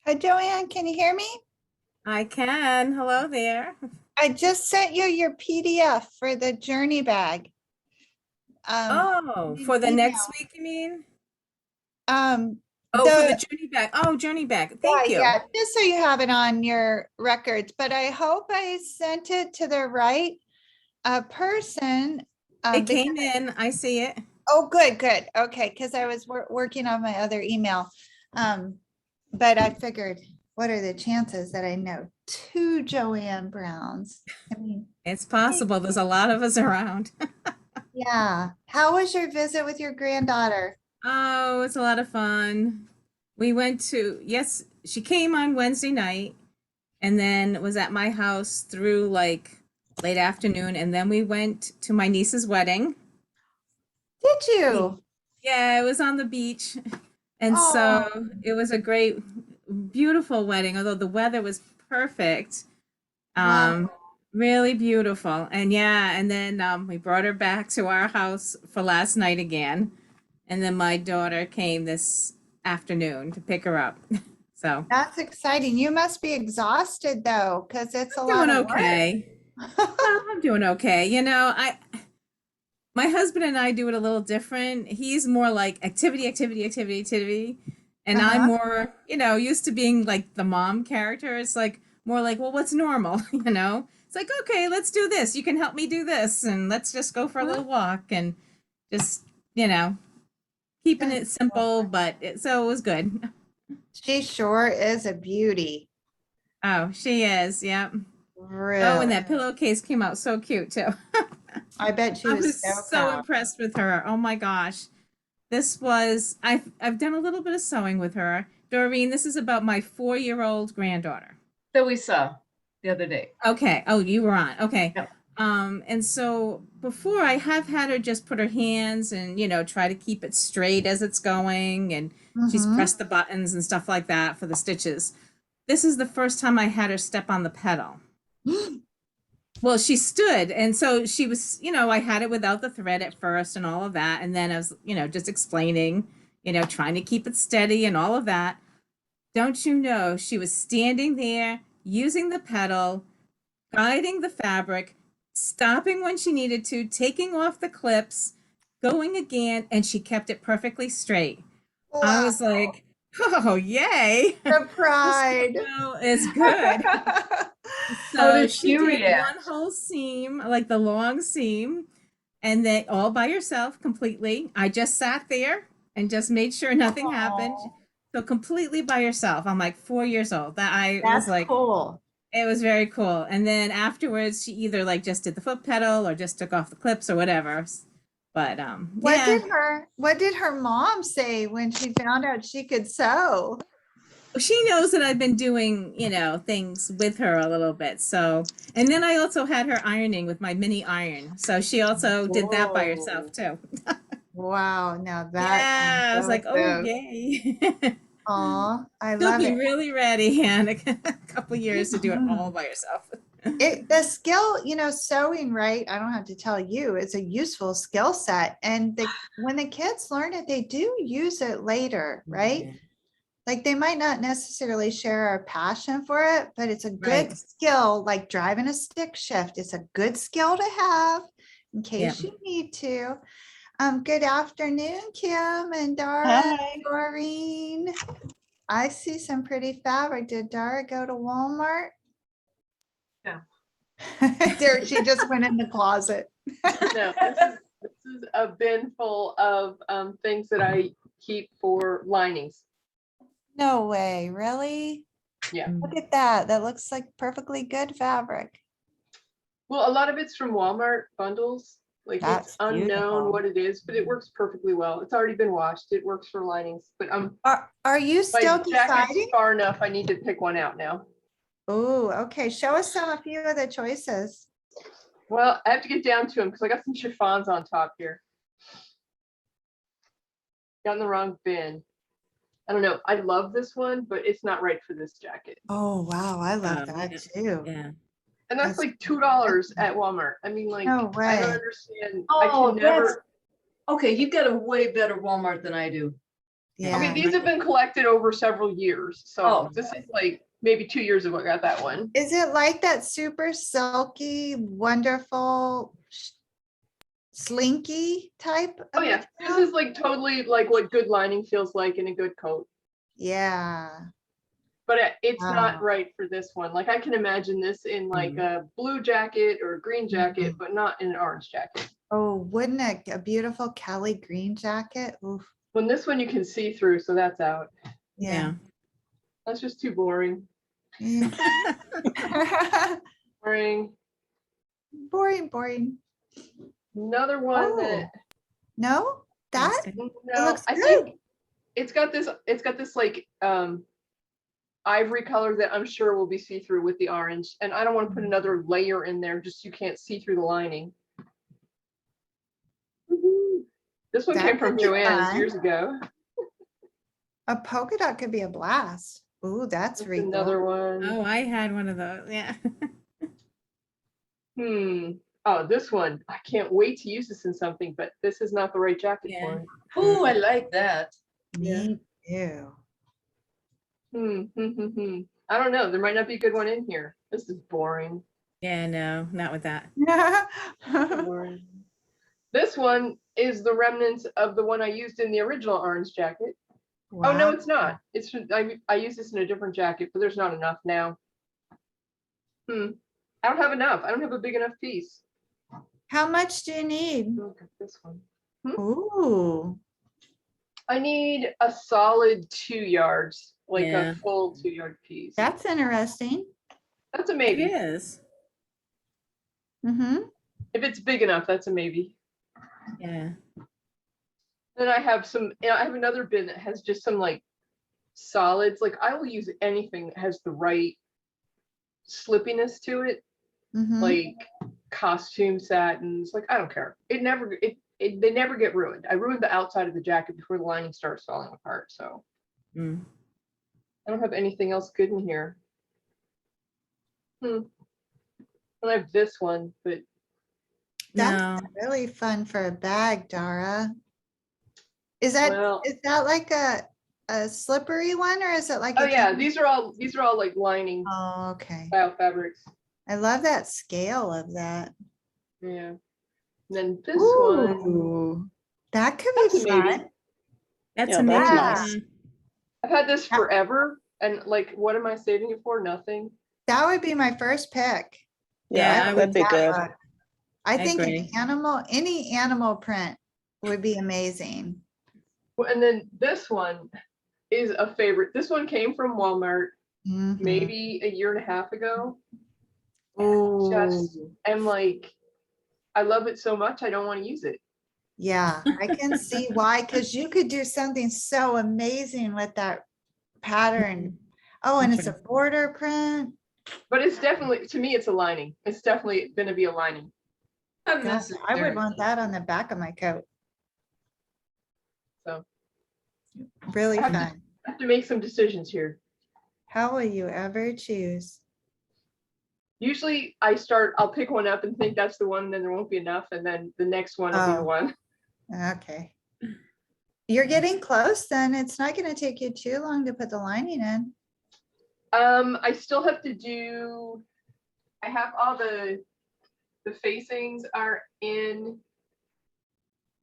Hi, Joanne. Can you hear me? I can. Hello there. I just sent you your PDF for the journey bag. Oh, In for the next email. week, you mean? Oh, for the The journey back. Oh, journey back. yeah, Thank you. yeah, just so you have it on your records. But I hope I sent it to the right person. It Because came in. I see it. oh, good, good. Okay, because I was working on my other email. Um, but I figured, what are the chances that I know two Joanne Browns? I mean, It's possible. There's a lot of us around. yeah. How was your visit with your granddaughter? Oh, it's a lot of fun. We went to, yes, she came on Wednesday night and then was at my house through like late afternoon. And then we went to my niece's wedding. Did We, you? yeah, it was on the beach. And Oh, so it was a great, beautiful wedding, although the weather was perfect. wow. Um, really beautiful. And yeah, and then we brought her back to our house for last night again. And then my daughter came this afternoon to pick her up. So That's exciting. You must be exhausted though, because it's a I'm lot doing of okay. work. Well, I'm doing okay. My husband and I do it a little different. He's more like activity, activity, activity, activity. And I'm Uh-huh. more, used to being like the mom character. It's like more like, well, what's normal, you know? It's like, okay, let's do this. You can help me do this. And let's just go for a little walk and just, you know, keeping Good it simple, Lord. but so it was good. She sure is a beauty. Oh, she is. Yep. Oh, and Really. that pillowcase came out so cute too. I bet she I was was so so proud. impressed with her. Oh my gosh. I've done a little bit of sewing with her. Doreen, this is about my 4-year-old granddaughter. That we saw the other day. Okay. Oh, you were on. Okay. Yep. And so before I have had her just put her hands and, try to keep it straight as it's going, and she's Mm-hmm. pressed the buttons and stuff like that for the stitches. This is the first time I had her step on the pedal. Well, she stood, and so she was, I had it without the thread at first and all of that. And then I was, just explaining, trying to keep it steady and all of that. Don't you know, she was standing there using the pedal, guiding the fabric, stopping when she needed to, taking off the clips, going again, and she kept it perfectly straight. I Wow. was like, oh, yay. The This pride. girl is good. How So did she she did one react? whole seam, like the long seam, and then all by herself completely. I just sat there and just made sure nothing happened. Oh, So completely by herself. I'm like 4 years old. That I was that's like, cool. it was very cool. And then afterwards, she either like just did the foot pedal or just took off the clips or whatever. But yeah, What did her mom say when she found out she could sew? she knows that I've been doing, things with her a little bit. So, and then I also had her ironing with my mini iron. So she also did that by herself Whoa. too. Wow, now that Yeah, I was like, oh, so yay. aw, I She'll love be it. really ready in a couple years to do it all by herself. The skill, sewing, right? I don't have to tell you, it's a useful skill set. And when the kids learn it, they do use it later, right? Yeah. Like they might not necessarily share a passion for it, but it's a good Right. skill, like driving a stick shift. It's a good skill to have in Yeah. case you need to. Good afternoon, Kim and Dara, Hi. Doreen. I see some pretty fabric. Did Dara go to Walmart? No, There, she just went in the closet. No, this is a bin full of things that I keep for linings. No way, really? Yeah. Look at that. That looks like perfectly good fabric. Well, a lot of it's from Walmart bundles. Like it's That's unknown beautiful. what it is, but it works perfectly well. It's already been washed. It works for linings. But Are you my still jacket's deciding? far enough. I need to pick one out now. Oh, okay. Show us a few of the choices. Well, I have to get down to them because I got some chiffons on top here. Got in the wrong bin. I don't know. I love this one, but it's not right for this jacket. Oh, wow. I love that Yeah. too. Yeah. And that's That's like $2 at Walmart. I mean, like, no I don't way. understand. I Oh, can that's never. okay. You've got a way better Walmart than I do. Yeah. I mean, these have been collected over several years, so Oh. this is like maybe 2 years ago I got that one. Is it like that super silky, wonderful slinky type? Oh of yeah, this material? is like totally like what good lining feels like in a good coat. Yeah. But it's Wow. not right for this one. Like I can imagine this in like a blue jacket or a green jacket, but not in an orange jacket. Oh, wouldn't a beautiful Kelly green jacket? Oof. When this one you can see through, so that's out. Yeah. That's just too boring. Yeah. Boring. Boring, boring. Another one that No, that That's no, looks I good. think it's got this like ivory color that I'm sure will be see-through with the orange. And I don't want to put another layer in there just so you can't see through the lining. Woohoo. This one That came from could be Joann's fun. years ago. A polka dot could be a blast. Ooh, that's That's regal. another one. Oh, I had one of those. Yeah. Oh, this one. I can't wait to use this in something, but this is not the right jacket Yeah. for it. Oh, I like that. Me too. I don't know. There might not be a good one in here. This is boring. Yeah, no, not with that. Boring. This one is the remnants of the one I used in the original orange jacket. Oh no, Wow. it's not. It's I use this in a different jacket, but there's not enough now. I don't have enough. I don't have a big enough piece. How much do you need? Look at this one. Ooh, I need a solid 2 yards, like Yeah. a full 2-yard piece. that's interesting. That's a It maybe. is. Mm-hmm. If it's big enough, that's a maybe. Yeah. Then I have I have another bin that has just some like solids. Like I will use anything that has the right slippiness to it, Mm-hmm. like costume satins. Like I don't care. They never get ruined. I ruined the outside of the jacket before the lining starts falling apart. So Mm. I don't have anything else good in here. I have this one, but That's No. really fun for a bag, Dara. Is that well, like a slippery one, or is it like oh a yeah, these are all like lining Oh, okay. style fabrics. I love that scale of that. Yeah. And then this one, Ooh, that could that's be a maybe. fun. That's Yeah, a that's maybe. nice. Yeah. I've had this Yeah. forever, and like, what am I saving it for? Nothing. That would be my first pick. Yeah, Yeah, I that'd be That good. look. I think agree. any animal print would be amazing. Well, and then this one is a favorite. This one came from Walmart Mhm. maybe a year and a half ago. Just Ooh, am like, I love it so much, I don't want to use it. yeah, I can see why, because you could do something so amazing with that pattern. Oh, and it's a Interesting. border print. But it's definitely, to me, it's a lining. It's definitely going to be a lining. Not Gosh, I would necessary. want that on the back of my coat. So Really I have to- fun. I have to make some decisions here. How will you ever choose? Usually I'll pick one up and think that's the one, and then there won't be enough, and then the next one will be the Oh. one. Okay. You're getting close then. It's not going to take you too long to put the lining in. I still have to do, I have all the facings are in.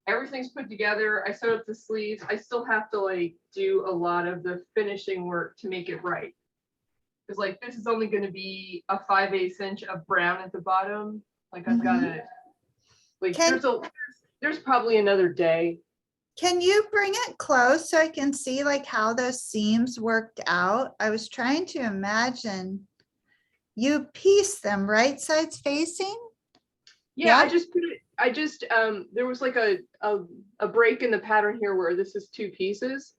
Everything's put together. I sewed up the sleeves. I still have to like do a lot of the finishing work to make it right. Because like this is only going to be a 5/8 inch of brown at the bottom. Like I've got to, like there's probably another day. Can you bring it close so I can see like how those seams worked out? I was trying to imagine you piece them right sides facing. Yeah, Yeah. I just put it. I just there was like a break in the pattern here where this is 2 pieces.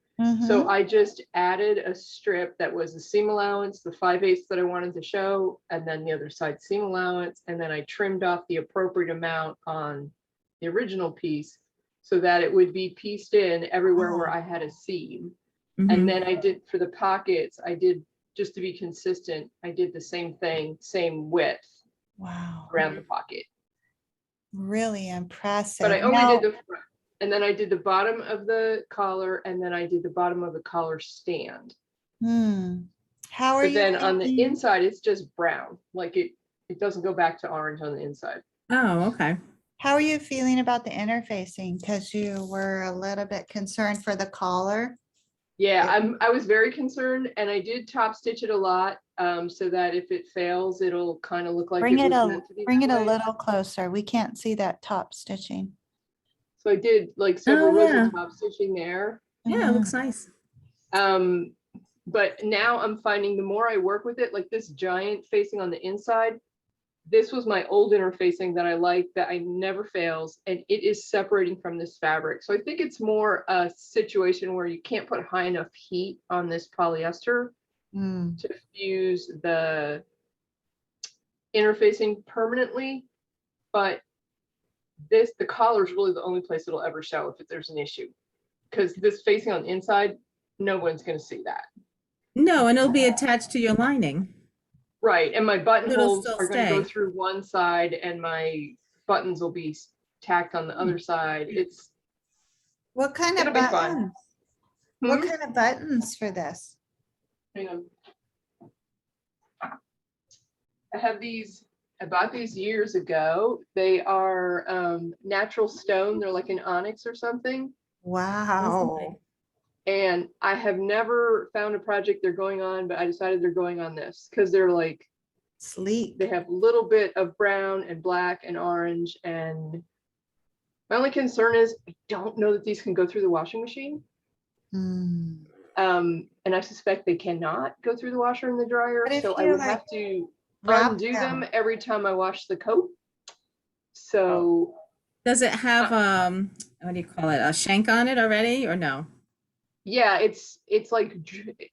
So Mhm. I just added a strip that was the seam allowance, the 5/8 that I wanted to show, and then the other side seam allowance, and then I trimmed off the appropriate amount on the original piece so that it would be pieced in everywhere where Oh. I had a seam. Mhm. And then I did for the pockets, I did just to be consistent, I did the same thing, same width Wow, around the pocket. really impressive. But I only Now, did the front. And then I did the bottom of the collar, and then I did the bottom of the collar stand. How are But you then on the feeling? inside, it's just brown. Like it doesn't go back to orange on the inside. Oh, okay. How are you feeling about the interfacing? Because you were a little bit concerned for the collar. Yeah, It- I was very concerned, and I did top stitch it a lot, so that if it fails, it'll kind of look like Bring it it was a meant to be bring that it a way. little closer. We can't see that top stitching. So I did like several Oh, rows yeah. of top stitching there. Yeah, it looks nice. But now I'm finding the more I work with it, like this giant facing on the inside, this was my old interfacing that I like, that I never fails, and it is separating from this fabric. So I think it's more a situation where you can't put high enough heat on this polyester Mm. to fuse the interfacing permanently, but the collar is really the only place it'll ever show if there's an issue, because this facing on the inside, no one's going to see that. No, and it'll be attached to your lining. Right, and my buttonholes still are going to go stay. through one side, and my buttons will be tacked on the other side. It's What kind of It'll be fun. buttons? What Hmm? kind of buttons for this? Hang on. I have these. I bought these years ago. They are natural stone. They're like an onyx or something. Wow. And I have never found a project they're going on, but I decided they're going on this because they're like, Sleek. they have a little bit of brown and black and orange. And my only concern is I don't know that these can go through the washing machine. Mm. And I suspect they cannot go through the washer and the dryer. What if So I you, would like, have to wrap undo them? them every time I wash the coat. So Does it have what do you call it? A shank on it already or no? yeah, it's like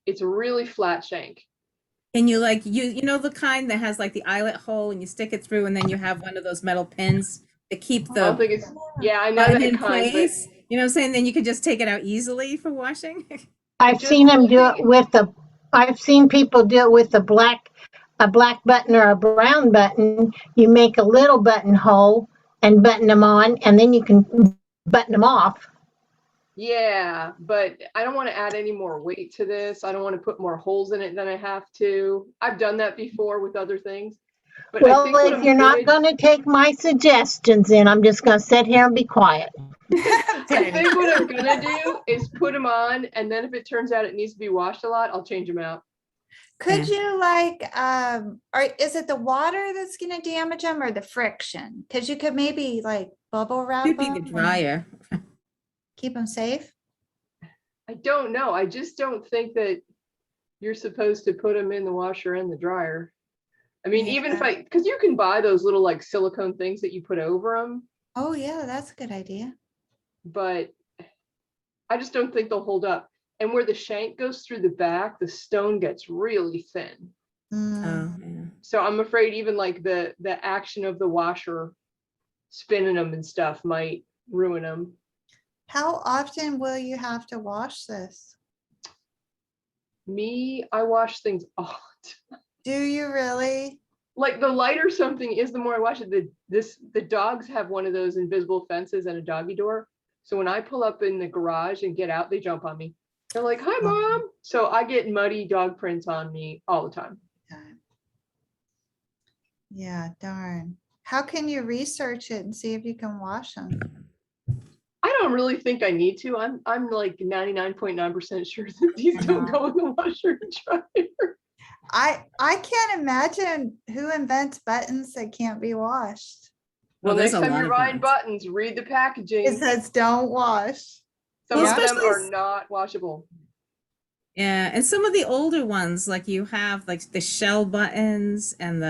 it's a really flat shank. Can you like you know the kind that has like the eyelet hole and you stick it through and then you have one of those metal pins to keep I don't the think it's, yeah, I know button that in kind, but place? You know what I'm saying? Then you can just take it out easily for washing. I've just seen them do it looking- with the, I've seen people do it with a black button or a brown button. You make a little buttonhole and button them on, and then you can button them off. yeah, but I don't want to add any more weight to this. I don't want to put more holes in it than I have to. I've done that before with other things. But I Well, think what if I'm you're not gonna, going to take my suggestions, then I'm just going to sit here and be quiet. I think what I'm gonna do is put them on, and then if it turns out it needs to be washed a lot, I'll change them out. Could Yeah. you like, or is it the water that's gonna damage them or the friction? Because you could maybe like bubble wrap Could be them the and dryer. keep them safe. I don't know. I just don't think that you're supposed to put them in the washer and the dryer. I mean, even if Yeah. because you can buy those little like silicone things that you put over them, Oh, yeah, that's a good idea. but I just don't think they'll hold up. And where the shank goes through the back, the stone gets really thin. Mm. Oh, yeah. So I'm afraid even like the action of the washer spinning them and stuff might ruin them. How often will you have to wash this? Me, I wash things a lot. Do you really? Like the lighter something is, the more I wash it. The dogs have one of those invisible fences and a doggy door. So when I pull up in the garage and get out, they jump on me. They're like, "Hi, mom." So I get muddy dog prints on me all the time. Yeah, darn. How can you research it and see if you can wash them? I don't really think I need to. I'm like 99.9% sure that these don't go in the washer and dryer. I can't imagine who invents buttons that can't be washed. Well, there's next a time lot you're of buying buttons. buttons, read the packaging. It says don't wash. Some Well, of them especially are not washable. Yeah, and some of the older ones, like you have like the shell buttons and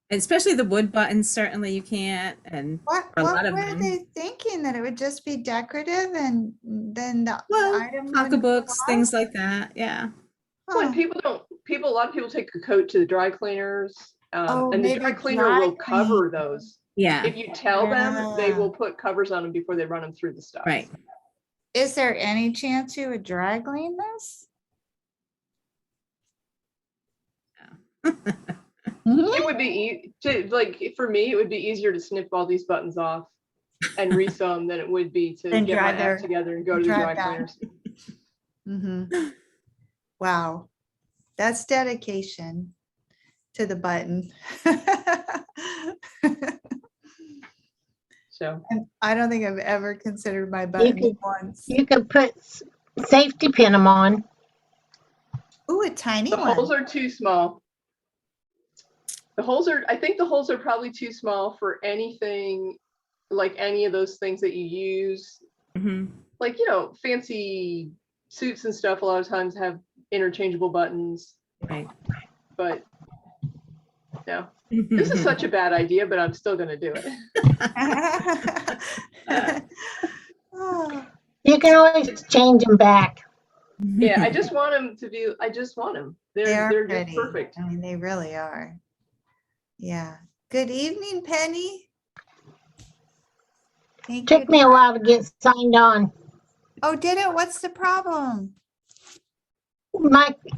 especially the wood buttons, certainly you can't. And What for a lot of were them, they thinking, that it would just be decorative and then the well, item wouldn't be pocketbooks, washed? things like that. Yeah. Well, Huh. a lot of people take a coat to the dry cleaners, Oh, and the maybe dry cleaner dry will cover clean. those. Yeah. If you tell them, they Yeah. will put covers on them before they run them through the stuff. Right. Is there any chance you would dry clean this? It would be like for me, it would be easier to snip all these buttons off. and resew than it would be to And get my drive there- act together and go to the drive dry back. cleaners. Mm-hmm. Wow, that's dedication to the button. So And I don't think I've ever considered my button could- once. You could put safety pin them on. Ooh, a tiny the holes one. are too small. I think the holes are probably too small for anything, like any of those things that you use. Mhm. Like, fancy suits and stuff a lot of times have interchangeable buttons, Right. but no, this is such a bad idea, but I'm still gonna do it. Oh, You can always change them back. Yeah, I just want them to be, I just want them. they They're are just pretty. perfect. I mean, they really are. Yeah. Good evening, Penny. Thank you. Took me a while to get signed on. Oh, did it? What's the problem?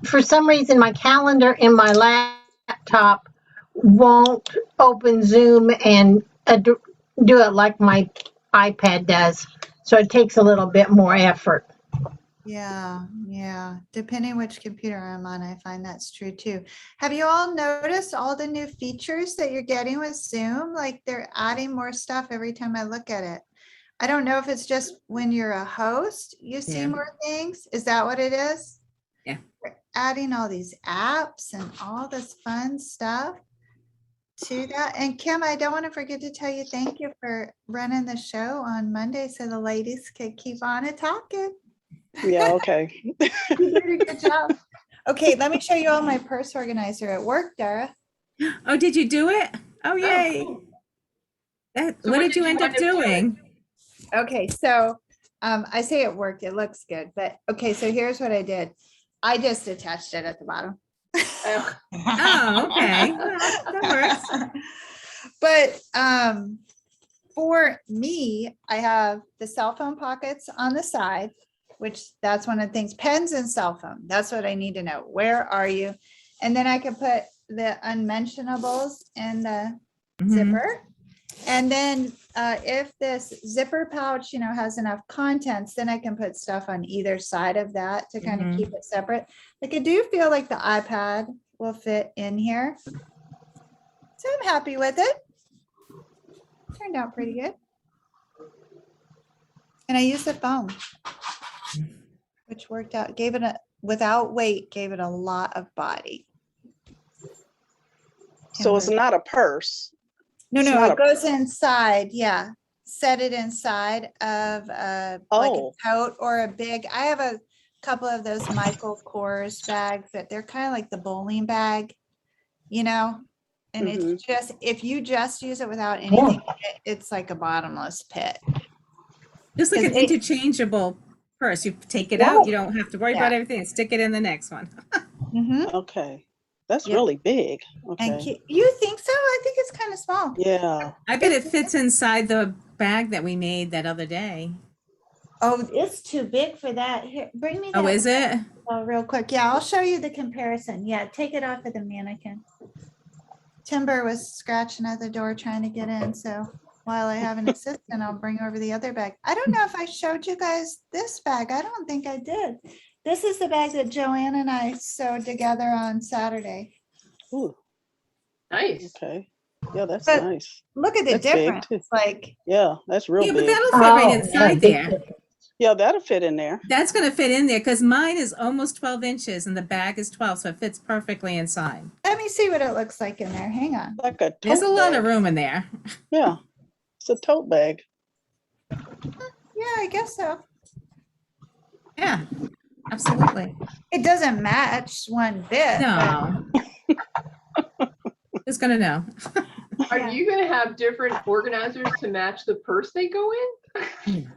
For some reason, my calendar in my laptop won't open Zoom and do it like my iPad does. So it takes a little bit more effort. Yeah, yeah. Depending which computer I'm on, I find that's true too. Have you all noticed all the new features that you're getting with Zoom? Like they're adding more stuff every time I look at it. I don't know if it's just when you're a host, you see Yeah. more things. Is that what it is? Yeah. They're adding all these apps and all this fun stuff to that. And Kim, I don't want to forget to tell you thank you for running the show on Monday so the ladies could keep on it talking. Yeah, okay. You did a good job. Okay, let me show you all my purse organizer at work, Dara. Oh, did you do it? Oh, yay. cool. That, So what what did did you you end up wind up doing? doing? Okay, so I say it worked. It looks good, but okay, so here's what I did. I just attached it at the bottom. Oh, Oh, okay. Well, that works. But for me, I have the cell phone pockets on the side, which that's one of the things, pens and cell phone. That's what I need to know. Where are you? And then I can put the unmentionables in the Mhm. zipper. And then if this zipper pouch, has enough contents, then I can put stuff on either side of that to kind of Mhm. keep it separate. Like I do feel like the iPad will fit in here. So I'm happy with it. Turned out pretty good. And I used the foam, which worked out, without weight, gave it a lot of body. So it's not a purse. No, It's no, not it a- goes inside. Yeah. Set it inside of like a Oh. tote or a big, I have a couple of those Michael Kors bags that they're kind of like the bowling bag, and it's just, if you just use it without anything, it's like a bottomless pit. Just like an 'Cause it- interchangeable purse. You take it out, you don't have to worry about Yeah. everything, and stick it in the next one. Mhm. Okay. That's Yep. really big. And Okay. you think so? I think it's kind of small. Yeah. I bet it fits inside the bag that we made that other day. Oh, it's too big for that. Here, bring me that. Oh, is it? Real quick. Yeah, I'll show you the comparison. Yeah, take it off of the mannequin. Timber was scratching at the door trying to get in. So while I have an assistant, I'll bring over the other bag. I don't know if I showed you guys this bag. I don't think I did. This is the bag that Joanne and I sewed together on Saturday. Ooh, nice. okay. Yeah, that's But- nice. Look at the That's big, difference. too. Like, Yeah, that's real Yeah, but big. that'll fit right Oh, inside yeah, there. Yeah, that'll fit in there. That's gonna fit in there because mine is almost 12 inches and the bag is 12, so it fits perfectly inside. let me see what it looks like in there. Hang on. Like a tote There's a lot bag. of room in there. Yeah. It's a tote bag. Yeah, I guess so. Yeah, absolutely. It doesn't match one bit. No. Who's gonna know? Are Yeah. you gonna have different organizers to match the purse they go in?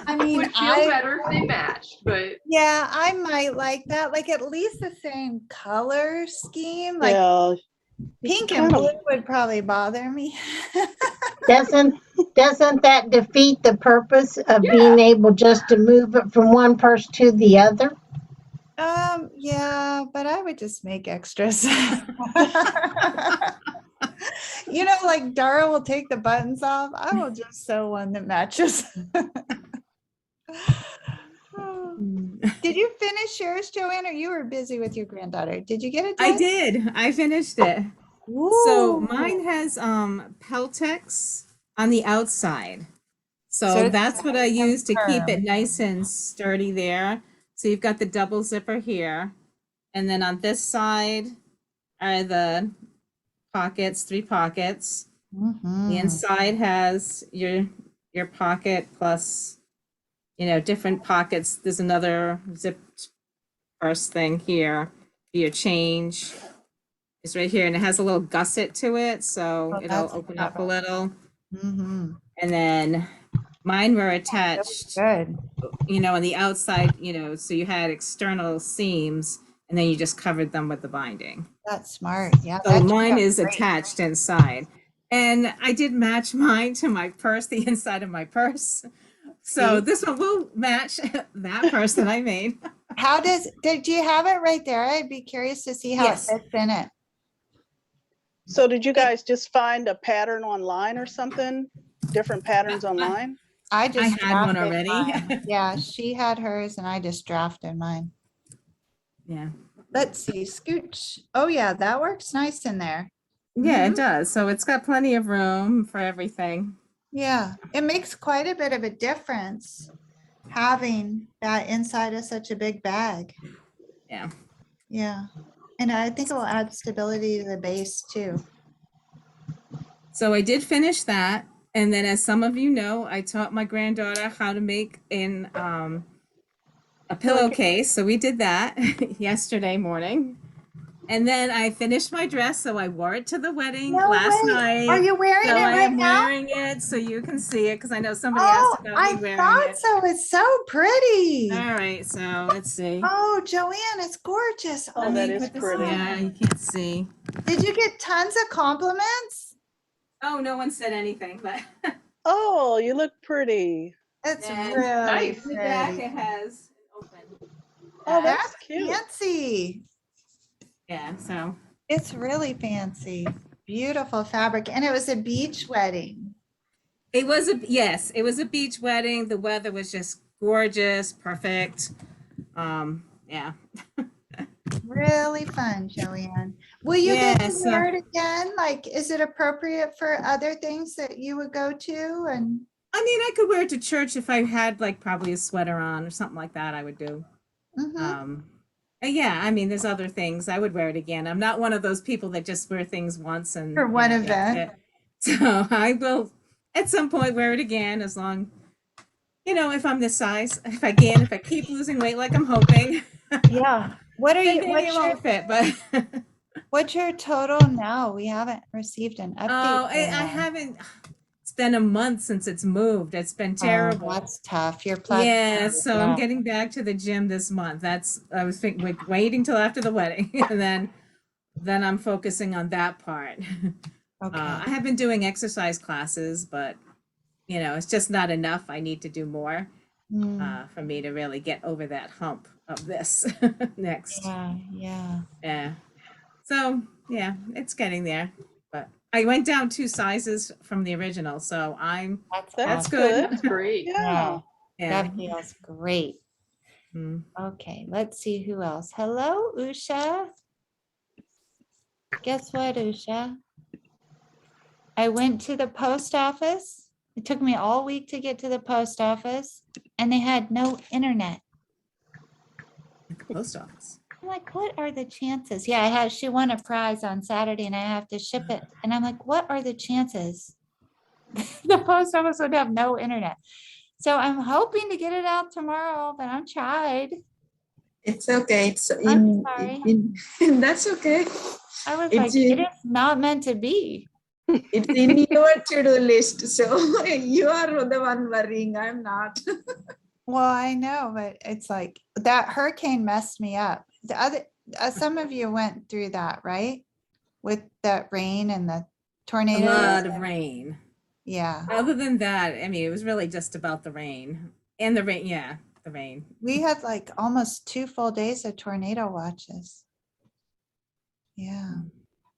I mean, Would feel better if they matched, but yeah, I might like that. Like at least the same color scheme. Like Yeah. pink and kind of- blue would probably bother me. Doesn't that defeat the purpose of being able just to move it from one purse to the other? Yeah, but I would just make extras. You know, like Dara will take the buttons off. I will just sew one that matches. Did you finish yours, Joanne, or you were busy with your granddaughter? Did you get it I done? did. I finished it. So Ooh. mine has Peltex on the outside. So So it's that's what I use to keep it firm. nice and sturdy there. So you've got the double zipper here. And then on this side are the pockets, 3 pockets. The Mhm. inside has your pocket plus, different pockets. There's another zipped purse thing here. Your change is right here, and it has a little gusset to it, so Oh, it'll that's open up a clever. little. Mhm. And then mine were Really attached, good. on the outside, so you had external seams, and then you just covered them with the binding. That's smart. Yeah. So that turned mine out is great. attached inside. And I did match mine to my purse, the inside of my purse. So See? this one will match that purse that I made. Did you have it right there? I'd be curious to see how Yes. it fits in it. So did you guys just find a pattern online or something? Different patterns online? I just had one drafted already. mine. Yeah, she had hers and I just drafted mine. Yeah. Let's see, scooch. Oh yeah, that works nice in there. Yeah, Mhm. it does. So it's got plenty of room for everything. Yeah, it makes quite a bit of a difference having that inside of such a big bag. Yeah. Yeah. And I think it will add stability to the base too. So I did finish that. And then, as some of you know, I taught my granddaughter how to make a pillowcase. So we did that yesterday morning. And then I finished my dress. So I wore it to the wedding No last way. night. Are you wearing So it I right am now? wearing it so you can see it because I know somebody Oh, asked about I me wearing thought it. so. It's so pretty. All right, so let's see. Oh, Joanne, it's gorgeous. Oh, Let that me is put this- pretty. Yeah, you can't see. Did you get tons of compliments? Oh, no one said anything, but Oh, you look pretty. It's and really nice. in the back pretty. it has an open. Oh, back. that's cute. Fancy. Yeah, so It's really fancy. Beautiful fabric. And it was a beach wedding. it was a beach wedding. The weather was just gorgeous, perfect. Yeah. Really fun, Joanne. Will you get to Yes, wear it again? Like, is it appropriate for other things that you would go to? And I mean, I could wear it to church if I had like probably a sweater on or something like that. I would do. mhm. And yeah, I mean, there's other things. I would wear it again. I'm not one of those people that just wear things once and For one that's event. it. So I will at some point wear it again as long, if I'm this size, if I can, if I keep losing weight like I'm hoping, Yeah. What are then you, maybe it won't fit. But what's your total now? We haven't received an update. oh, I for that. haven't. It's been a month since it's moved. It's been Oh, terrible. that's tough. Your Yeah, platform. so I'm getting back to the gym this month. I was thinking waiting till after the wedding, and then I'm focusing on that part. Okay. I have been doing exercise classes, but it's just not enough. I need to do more Mm, for me to really get over that hump of this next. yeah, yeah. Yeah. So yeah, it's getting there. But I went down 2 sizes from the original, so That's That's awesome. good. That's great. Yeah. yeah. That feels great. Mm. Okay, let's see who else. Hello, Usha. Guess what, Usha? I went to the post office. It took me all week to get to the post office and they had no internet. Like a post office. I'm like, what are the chances? Yeah, she won a prize on Saturday and I have to ship it. And I'm like, what are the chances? The post office would have no internet. So I'm hoping to get it out tomorrow, but I'm tried. It's okay. It's I'm sorry. that's okay. I was It's like, it is not meant to be. It's in your to-do list. So you are the one worrying. I'm not. Well, I know, but it's like that hurricane messed me up. The other, some of you went through that, right? With that rain and the A tornadoes. lot of rain. Yeah, Other than that, I mean, it was really just about the rain and the rain. Yeah, the rain. we had like almost 2 full days of tornado watches. Yeah.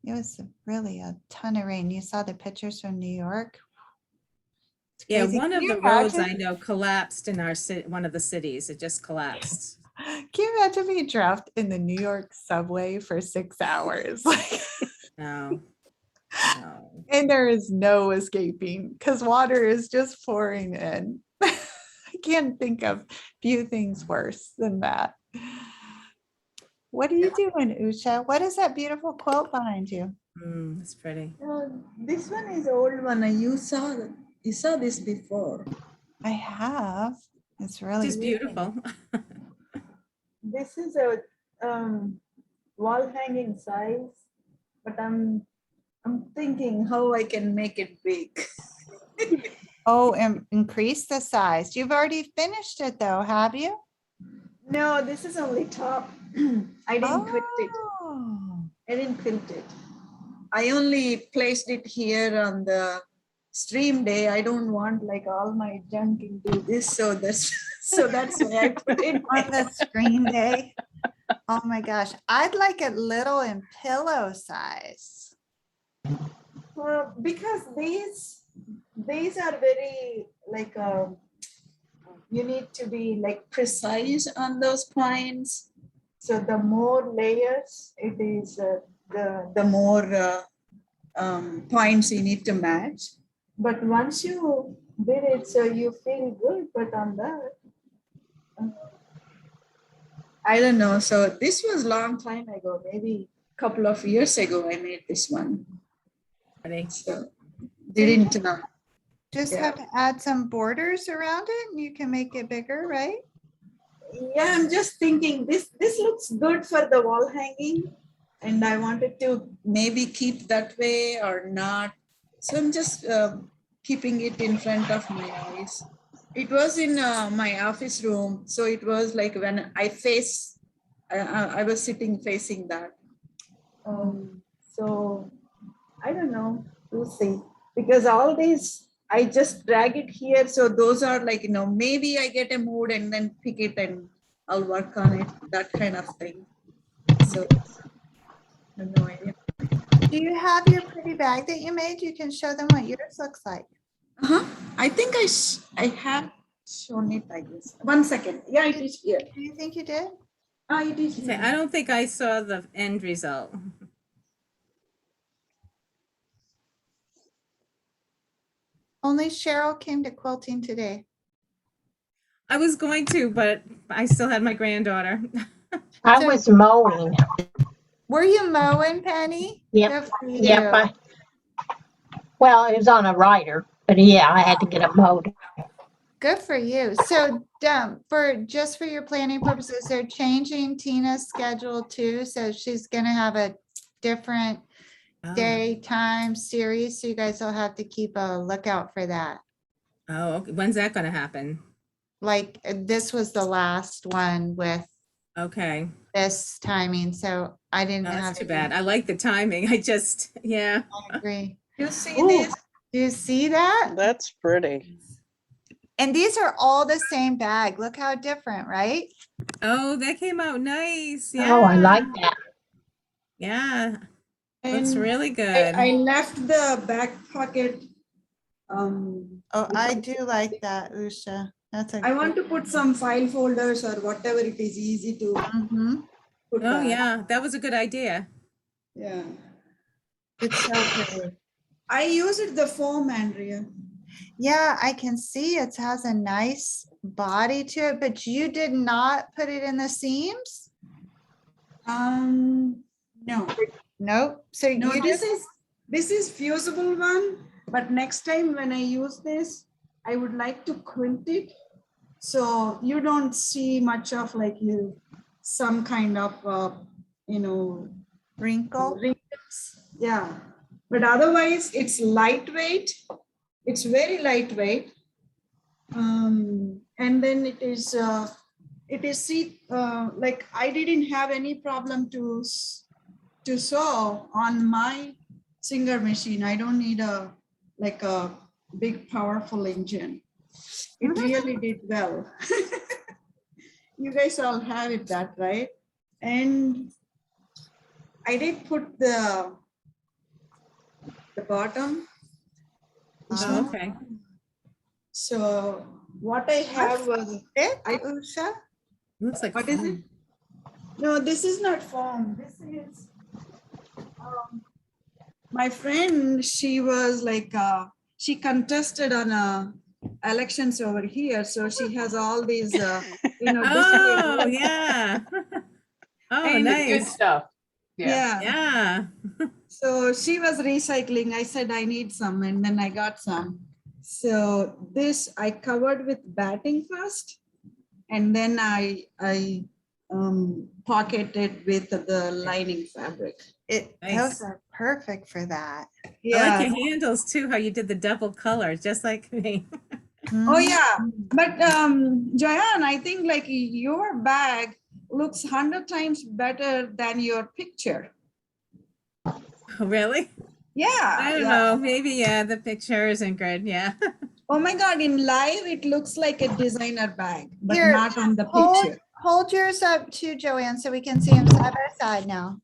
It was really a ton of rain. You saw the pictures from New York? It's Yeah, crazy. one Can of you the roads I imagine- know collapsed in our city, one of the cities. It just collapsed. Can you imagine being trapped in the New York subway for 6 hours? Like, No, no. and there is no escaping because water is just pouring in. I can't think of few things worse than that. What are you doing, Usha? What is that beautiful quilt behind you? It's pretty. This one is old one. You saw this before. I have. It's really Just beautiful. This is a wall hanging size, but I'm thinking how I can make it big. Oh, and increase the size. You've already finished it though, have you? No, this is only top. I didn't quilt it. Oh, I didn't quilt it. I only placed it here on the stream day. I don't want like all my junk into this, so that's why I put it. on the screen day. Oh my gosh, I'd like it little and pillow size. Because these are very like you need to be like precise on those points. So the more layers it is, the more points you need to match. But once you did it, so you feel good. But on that, I don't know. So this was long time ago, maybe a couple of years ago. I made this one. Pretty. So didn't Just Yeah. have to add some borders around it and you can make it bigger, right? Yeah, I'm just thinking this looks good for the wall hanging, and I wanted to maybe keep that way or not. So I'm just keeping it in front of my eyes. It was in my office room, so it was like when I was sitting facing that. So I don't know. We'll see. Because all these, I just drag it here. So those are like, maybe I get a mood and then pick it and I'll work on it, that kind of thing. So I have no idea. Do you have your pretty bag that you made? You can show them what yours looks like. I think I have shown it, I guess. 1 second. Yeah, it is here. Do you think you did? It is Say, here. I don't think I saw the end result. Only Cheryl came to quilting today. I was going to, but I still had my granddaughter. I So- was mowing. Were you mowing, Penny? Yep, Good for Yep. you. Well, it was on a rider, but yeah, I had to get it mowed. Good for you. So, just for your planning purposes, they're changing Tina's schedule too. So she's gonna have a different Oh. day, time, series. So you guys will have to keep a lookout for that. Oh, okay. When's that going to happen? Like this was the last one with Okay. this timing. So I didn't No, have. that's too it. bad. I like the timing. Yeah. I agree. You see Ooh, this? do you see that? That's pretty. And these are all the same bag. Look how different, right? Oh, that came out nice. Yeah. Oh, I like that. Yeah. Looks And really good. I left the back pocket. Oh, I do like that, Usha. That's a. I want to put some file folders or whatever it is easy to Mhm. put Oh, back. yeah. That was a good idea. Yeah. It's so pretty. I used the foam, Andrea. Yeah, I can see it has a nice body to it, but you did not put it in the seams? No. Nope. So No, you just, this is fusible one, but next time when I use this, I would like to quilt it. So you don't see much of like some kind of, wrinkle. wrinkles. Yeah. But otherwise it's lightweight. It's very lightweight. And then it is like I didn't have any problem to sew on my Singer machine. I don't need a big powerful engine. It really did well. You guys all have it that, right? And I did put the the bottom. Oh, okay. So what I have was, Thick, I- Usha? Looks like what is it? foam. No, this is not foam. This is, my friend, she was like, she contested on elections over here. So she has all these, display. Oh, yeah. Oh, And- The good nice. stuff. Yeah. Yeah. Yeah. So she was recycling. I said, I need some, and then I got some. So this I covered with batting first, and then I pocketed with the lining fabric. Nice. Those are perfect for that. I like Yeah. your handles too, how you did the double color, just like me. Oh, yeah. But Joanne, I think like your bag looks 100 times better than your picture. Oh, really? Yeah. I don't yeah. know. Maybe, yeah, the picture isn't good. Yeah. Oh my God, in live, it looks like a designer bag, but Here, not on the Hold, picture. hold yours up too, Joanne, so we can see them side by side now.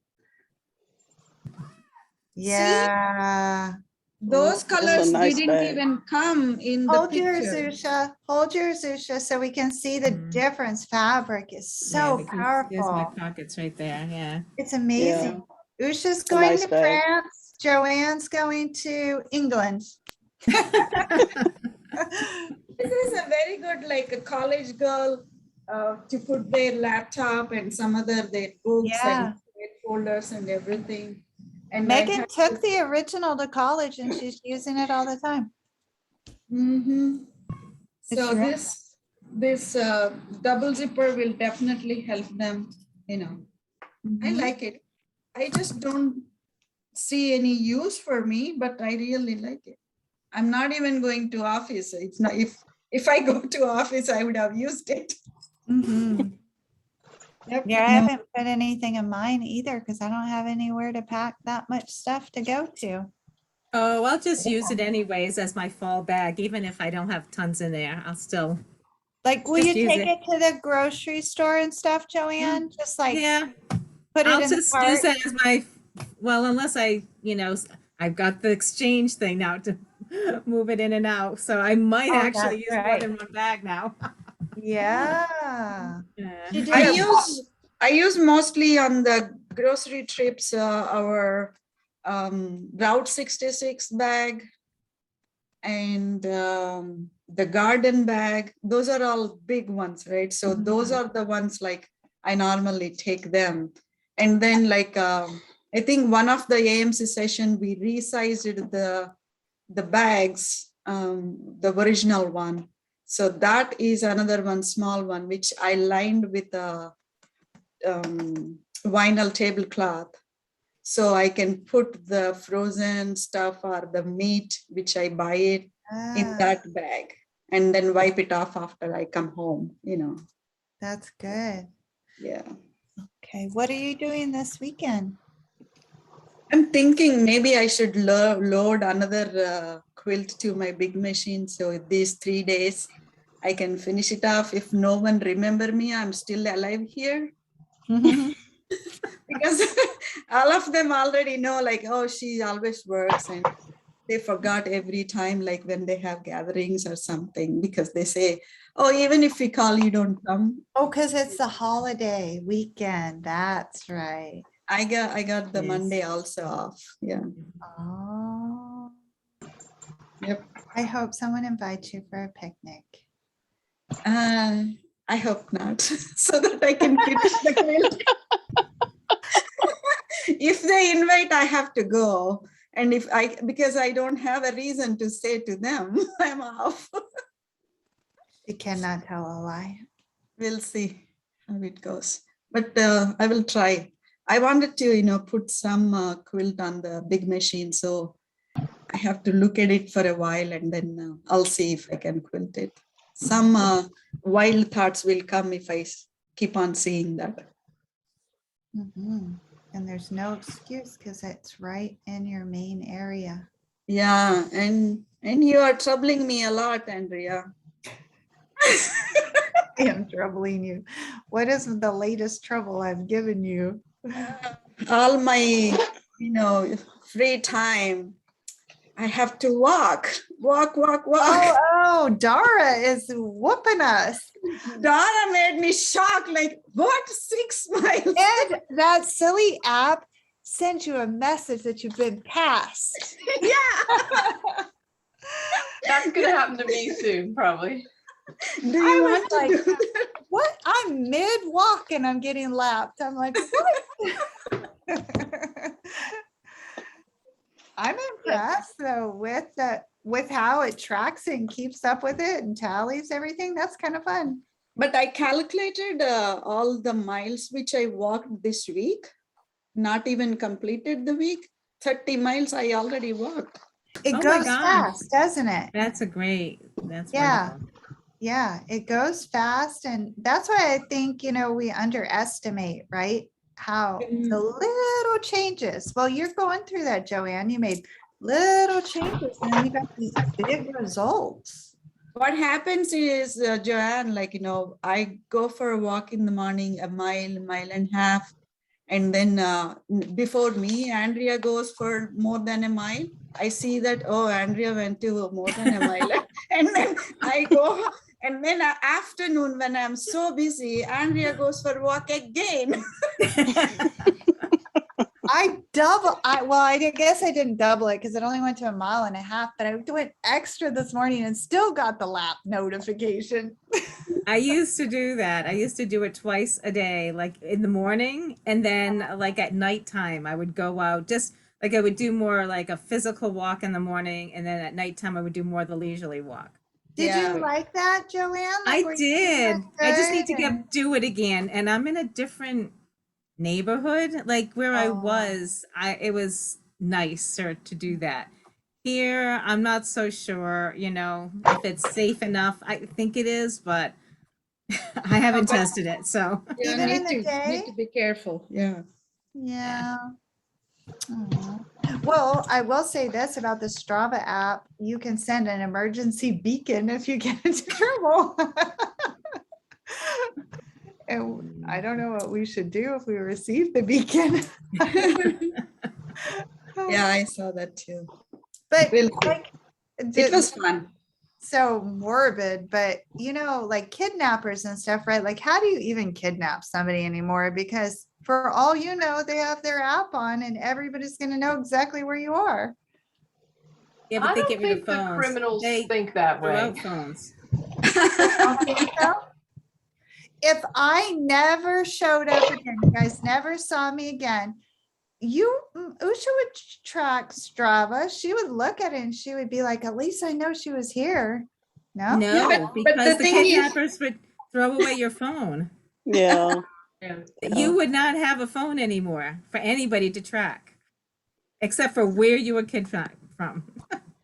Yeah. Those That's a colors nice didn't bag. even come in the Hold yours, picture. Usha. Hold yours, Usha, so we can see the Mm. difference. Fabric is Yeah, so because there's my powerful. pockets right there. Yeah. It's amazing. Usha's a going nice to bag. France. Joanne's going to England. This is a very good, like a college girl to put their laptop and some other their books Yeah. and their folders and everything. And Megan took the original to college and she's using it all the time. It's So real. this double zipper will definitely help them, I Mhm. like it. I just don't see any use for me, but I really like it. I'm not even going to office. It's not, if I go to office, I would have used it. Mhm. Yep. Yeah, I No. haven't put anything in mine either because I don't have anywhere to pack that much stuff to go to. Oh, I'll just use it anyways as my fall bag, even if I don't have tons in there. I'll still, Like, will Just you use take it. it to the grocery store and stuff, Joanne? Just like yeah, put it I'll in the just cart? use that as my, well, unless I've got the exchange thing now to move it in and out. So I might Oh, actually that's use more right. than one bag now. Yeah. Yeah. She did I a- use mostly on the grocery trips, our Route 66 bag and the garden bag. Those are all big ones, right? So those are the ones like I normally take them. And then like, I think one of the AMC session, we resized the bags, the original one. So that is another one, small one, which I lined with a vinyl tablecloth. So I can put the frozen stuff or the meat, which I buy it in Ah, that bag and then wipe it off after I come home, that's good. yeah. Okay, what are you doing this weekend? I'm thinking maybe I should load another quilt to my big machine. So these 3 days, I can finish it off. If no one remember me, I'm still alive here. Because all of them already know like, oh, she always works and they forgot every time, like when they have gatherings or something, because they say, oh, even if we call, you don't come. Oh, because it's the holiday weekend. That's right. I got the Yes. Monday also off. Yeah. Oh. Yep. I hope someone invites you for a picnic. I hope not, so that I can finish the quilt. If they invite, I have to go. And because I don't have a reason to say to them, I'm off. You cannot tell a lie. We'll see how it goes. But I will try. I wanted to, put some quilt on the big machine. So I have to look at it for a while and then I'll see if I can quilt it. Some wild thoughts will come if I keep on seeing that. Mhm. And there's no excuse because it's right in your main area. Yeah, and you are troubling me a lot, Andrea. I am troubling you. What is the latest trouble I've given you? All my, free time, I have to walk. Oh, Dara is whooping us. Donna made me shocked, like, what, 6 miles? And that silly app sends you a message that you've been passed. Yeah. That's gonna happen to me soon, probably. Do I you was want to like, do that? What? I'm mid walk and I'm getting lapped. I'm like, what? I'm impressed though with how it tracks and keeps up with it and tallies everything. That's kind of fun. But I calculated all the miles which I walked this week, not even completed the week. 30 miles I already walked. It Oh my goes gosh. fast, doesn't it? That's that's Yeah. wonderful. Yeah, it goes fast. And that's why I think, we underestimate, right? How the little changes. Well, you're going through that, Joanne. You made little changes and you got these big results. What happens is, Joanne, like, I go for a walk in the morning, a mile and a half. And then before me, Andrea goes for more than a mile. I see that, oh, Andrea went to more than a mile. And then I go, and then afternoon when I'm so busy, Andrea goes for a walk again. I guess I didn't double it because it only went to 1.5 miles, but I went extra this morning and still got the lap notification. I used to do that. I used to do it twice a day, like in the morning and then like at nighttime. I would go out just like I would do more like a physical walk in the morning, and then at nighttime I would do more the leisurely walk. Did Yeah. you like that, Joanne? I were you did. feeling I just need to good and- do it again, and I'm in a different neighborhood. Like where I Oh. was, it was nicer to do that. Here, I'm not so sure, if it's safe enough. I think it is, but I haven't tested it. So Yeah, Even in need the to day? be careful. Yeah. Yeah. Aw. Well, I will say this about the Strava app. You can send an emergency beacon if you get into trouble. And I don't know what we should do if we receive the beacon. Yeah, I saw that too. But We'll see. like, It was fun. so morbid, but like kidnappers and stuff, right? Like, how do you even kidnap somebody anymore? Because for all you know, they have their app on and everybody's going to know exactly where you are. yeah, but I they don't get rid of think the phones. criminals They think that throw way. out phones. Don't think so? If I never showed up again, you guys never saw me again, Usha would track Strava. She would look at it and she would be like, at least I know she was here. No? No, but because the the thing is- kidnappers would throw away your phone. Yeah. Yeah. You would not have a phone anymore for anybody to track, except for where you were kidnapped from.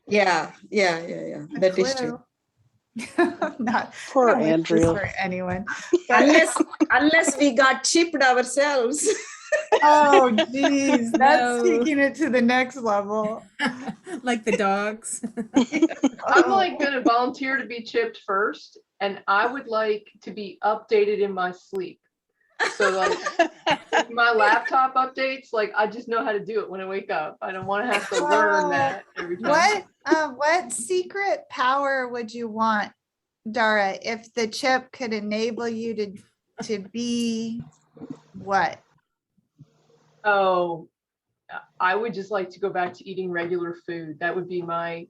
Yeah. A That is true. clue. Not, Poor I don't wish this Andrea. for anyone. But, Unless we got chipped ourselves. oh geez, that's No. taking it to the next level. Like the dogs. I'm Oh, like gonna volunteer to be chipped first, and I would like to be updated in my sleep. So like if my laptop updates, like I just know how to do it when I wake up. I don't want to have to learn that every time. what secret power would you want, Dara, if the chip could enable you to be what? Oh, I would just like to go back to eating regular food. That would be I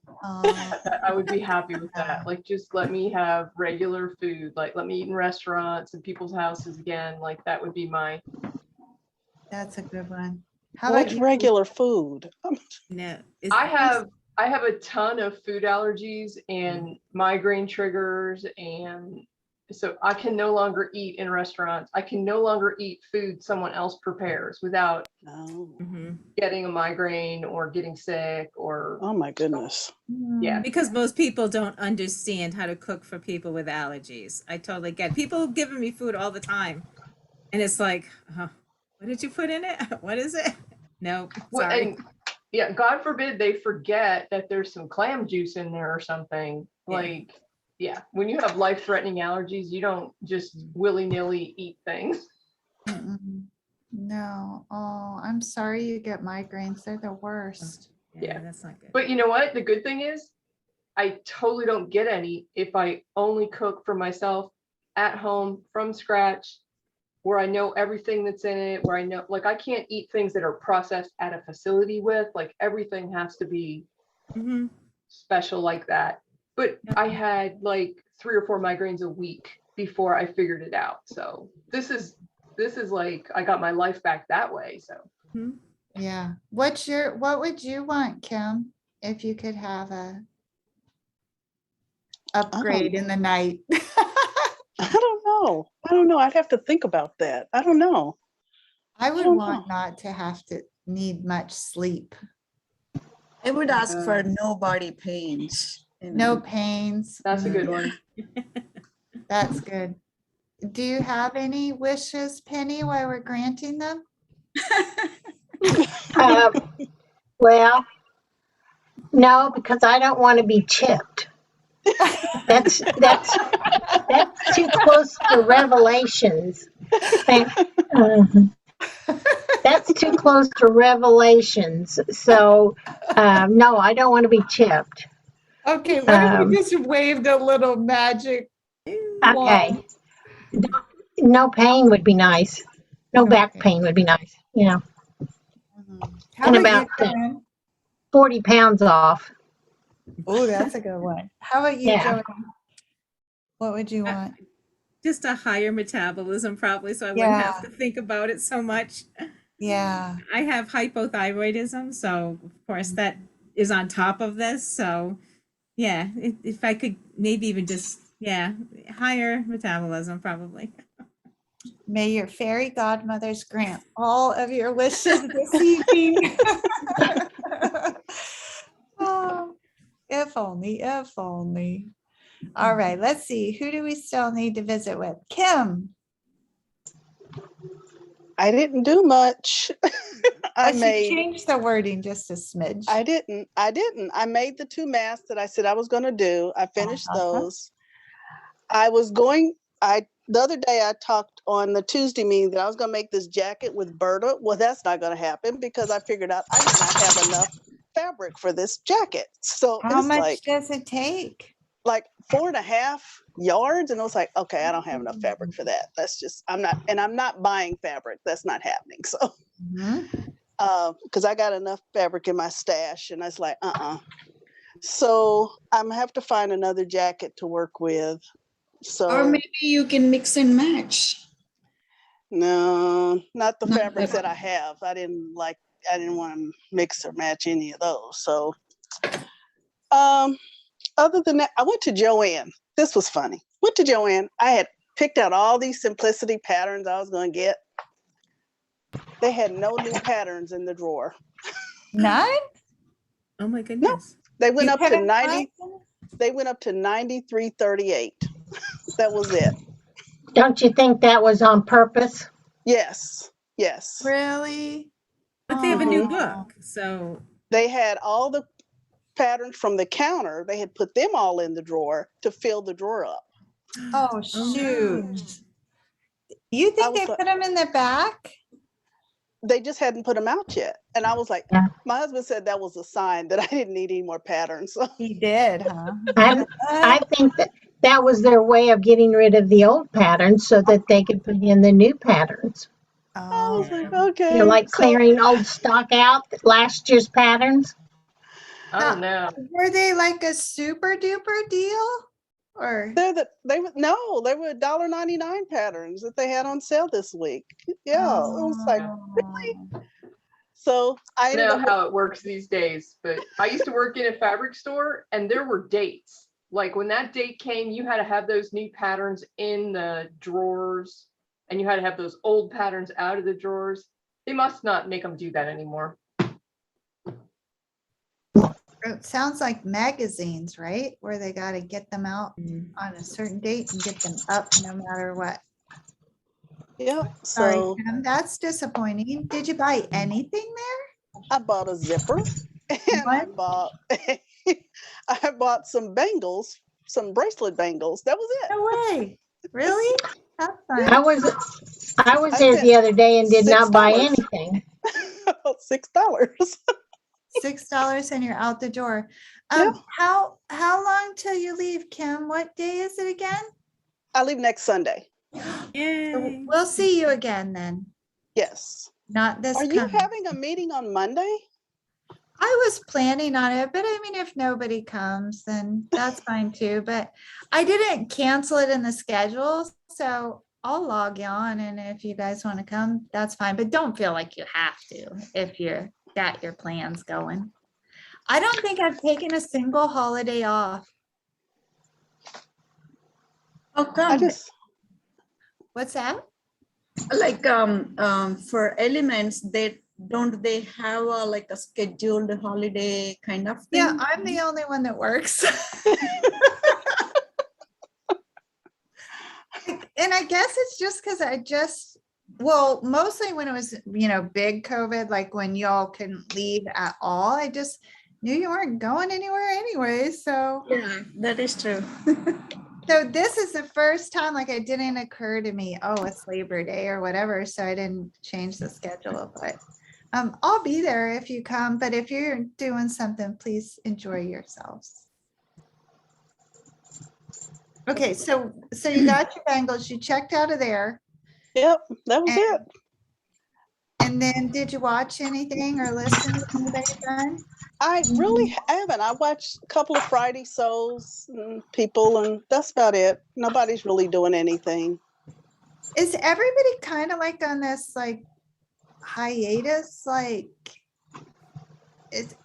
would be happy with that. Like, just let me have regular food. Like, let me eat in restaurants and people's houses again. Like, that would be That's a good one. How What about you? regular food? No, I have a ton of food allergies and migraine triggers, and so I can no longer eat in restaurants. I can no longer eat food someone else prepares without No. Mhm. getting a migraine or getting sick or Oh my goodness. yeah. Because most people don't understand how to cook for people with allergies. I totally get people giving me food all the time, and it's like, what did you put in it? What is it? No, Well, sorry. and yeah, God forbid they forget that there's some clam juice in there or something. Yeah. Like, yeah, when you have life-threatening allergies, you don't just willy-nilly eat things. Mm-mm. No. Oh, I'm sorry you get migraines. They're the worst. Yeah. That's not good. But you know what? The good thing is I totally don't get any if I only cook for myself at home from scratch, where I know everything that's in it, where I know, like, I can't eat things that are processed at a facility with, like, everything has to be Mhm. special like that. But I had like 3 or 4 migraines a week before I figured it out. So this is like, I got my life back that way. So Mhm. Yeah. What would you want, Kim, if you could have a upgrade in the night? I don't know. I don't know. I'd have to think about that. I don't know. I would don't want know. not to have to need much sleep. I would ask for Yeah. no body pains. you No know. pains. that's a good Mhm. one. That's good. Do you have any wishes, Penny, while we're granting them? Uh, well, no, because I don't want to be chipped. That's too close to Revelations. That's too close to Revelations. So, no, I don't want to be chipped. Okay, what if Um, we just waved a little magic okay, wand? no pain would be nice. No back Okay. pain would be nice. You know, How and about you, about Joanne? 40 pounds off. Oh, that's a good one. How about you, Yeah. Joanne? What would you Uh, want? Just a higher metabolism, probably, so I wouldn't Yeah. have to think about it so much. Yeah. I have hypothyroidism, so of course that is on top of this. So yeah, if I could maybe even just, yeah, higher metabolism, probably. May your fairy godmothers grant all of your wishes this evening. Oh, if only, if only. All right, let's see. Who do we still need to visit with? Kim. I didn't do much. I Oh, she made changed the wording just a smidge. I didn't. I made the 2 masks that I said I was going to do. I finished Uh-huh. those. The other day I talked on the Tuesday meeting that I was going to make this jacket with Berta. Well, that's not going to happen because I figured out I did not have enough fabric for this jacket. So How it's much does it take? like 4.5 yards. And I was like, okay, I don't have enough fabric for that. That's just, I'm not buying fabric. That's not happening. So, Mhm. cause I got enough fabric in my stash and I was like, So I'm gonna have to find another jacket to work with. So Or maybe you can mix and match. no, not the Not fabrics that- that I have. I didn't want to mix or match any of those. So, other than that, I went to Joanne. This was funny. Went to Joanne. I had picked out all these simplicity patterns I was going to get. They had no new patterns in the drawer. None? Oh my goodness. They went You up to couldn't 90. find them? They went up to 93.38. That was it. Don't you think that was on purpose? Yes. Yes. Really? But they have a new Oh. book, so They had all the patterns from the counter. They had put them all in the drawer to fill the drawer up. Oh, oh shoot. no. You I think was they like, put them in the back? they just hadn't put them out yet. And I was like, Yeah. my husband said that was a sign that I didn't need any more patterns. So He did, huh? I think that was their way of getting rid of the old patterns so that they could put in the new patterns. I was Oh. like, Yeah. okay. You know, like So clearing old stock out, last year's patterns. Oh no. Were they like a super duper deal? Or they were $1.99 patterns that they had on sale this week. Yeah, it was like, Oh. so I I ended know up how it works these days, but I used to work in a fabric store and there were dates. Like when that date came, you had to have those new patterns in the drawers and you had to have those old patterns out of the drawers. They must not make them do that anymore. It sounds like magazines, right? Where they got to get them out Mm. on a certain date and get them up no matter what. yeah. Sorry, So Kim, that's disappointing. Did you buy anything there? I bought a zipper and I What? bought I bought some bangles, some bracelet bangles. That was it. No way. Really? That's I fun. was I there spent the other day and did not buy $6. anything. $6. $6 and you're out the door. Yeah. How long till you leave, Kim? What day is it again? I leave next Sunday. So Yay. we'll see you again then, Yes. not this Are you coming. having a meeting on Monday? I was planning on it, but I mean, if nobody comes, then that's fine too. But I didn't cancel it in the schedule, so I'll log on. And if you guys want to come, that's fine. But don't feel like you have to if you're got your plans going. I don't think I've taken a single holiday off. How I come? just, What's that? Like, for elements, don't they have a, like a scheduled holiday kind of thing? Yeah, I'm the only one that works. And I guess it's just because well, mostly when it was, big COVID, like when y'all couldn't leave at all, I just knew you weren't going anywhere anyway. So, Yeah, that is true. so this is the first time, like it didn't occur to me, oh, it's Labor Day or whatever. So I didn't change the schedule, but I'll be there if you come. But if you're doing something, please enjoy yourselves. Okay, so you got your bangles, you checked out of there. yep, that was And- it. And then did you watch anything or listen to anybody done? I really haven't. I watched a couple of Friday shows and people, and that's about it. Nobody's really doing anything. Is everybody kind of like on this like hiatus? Like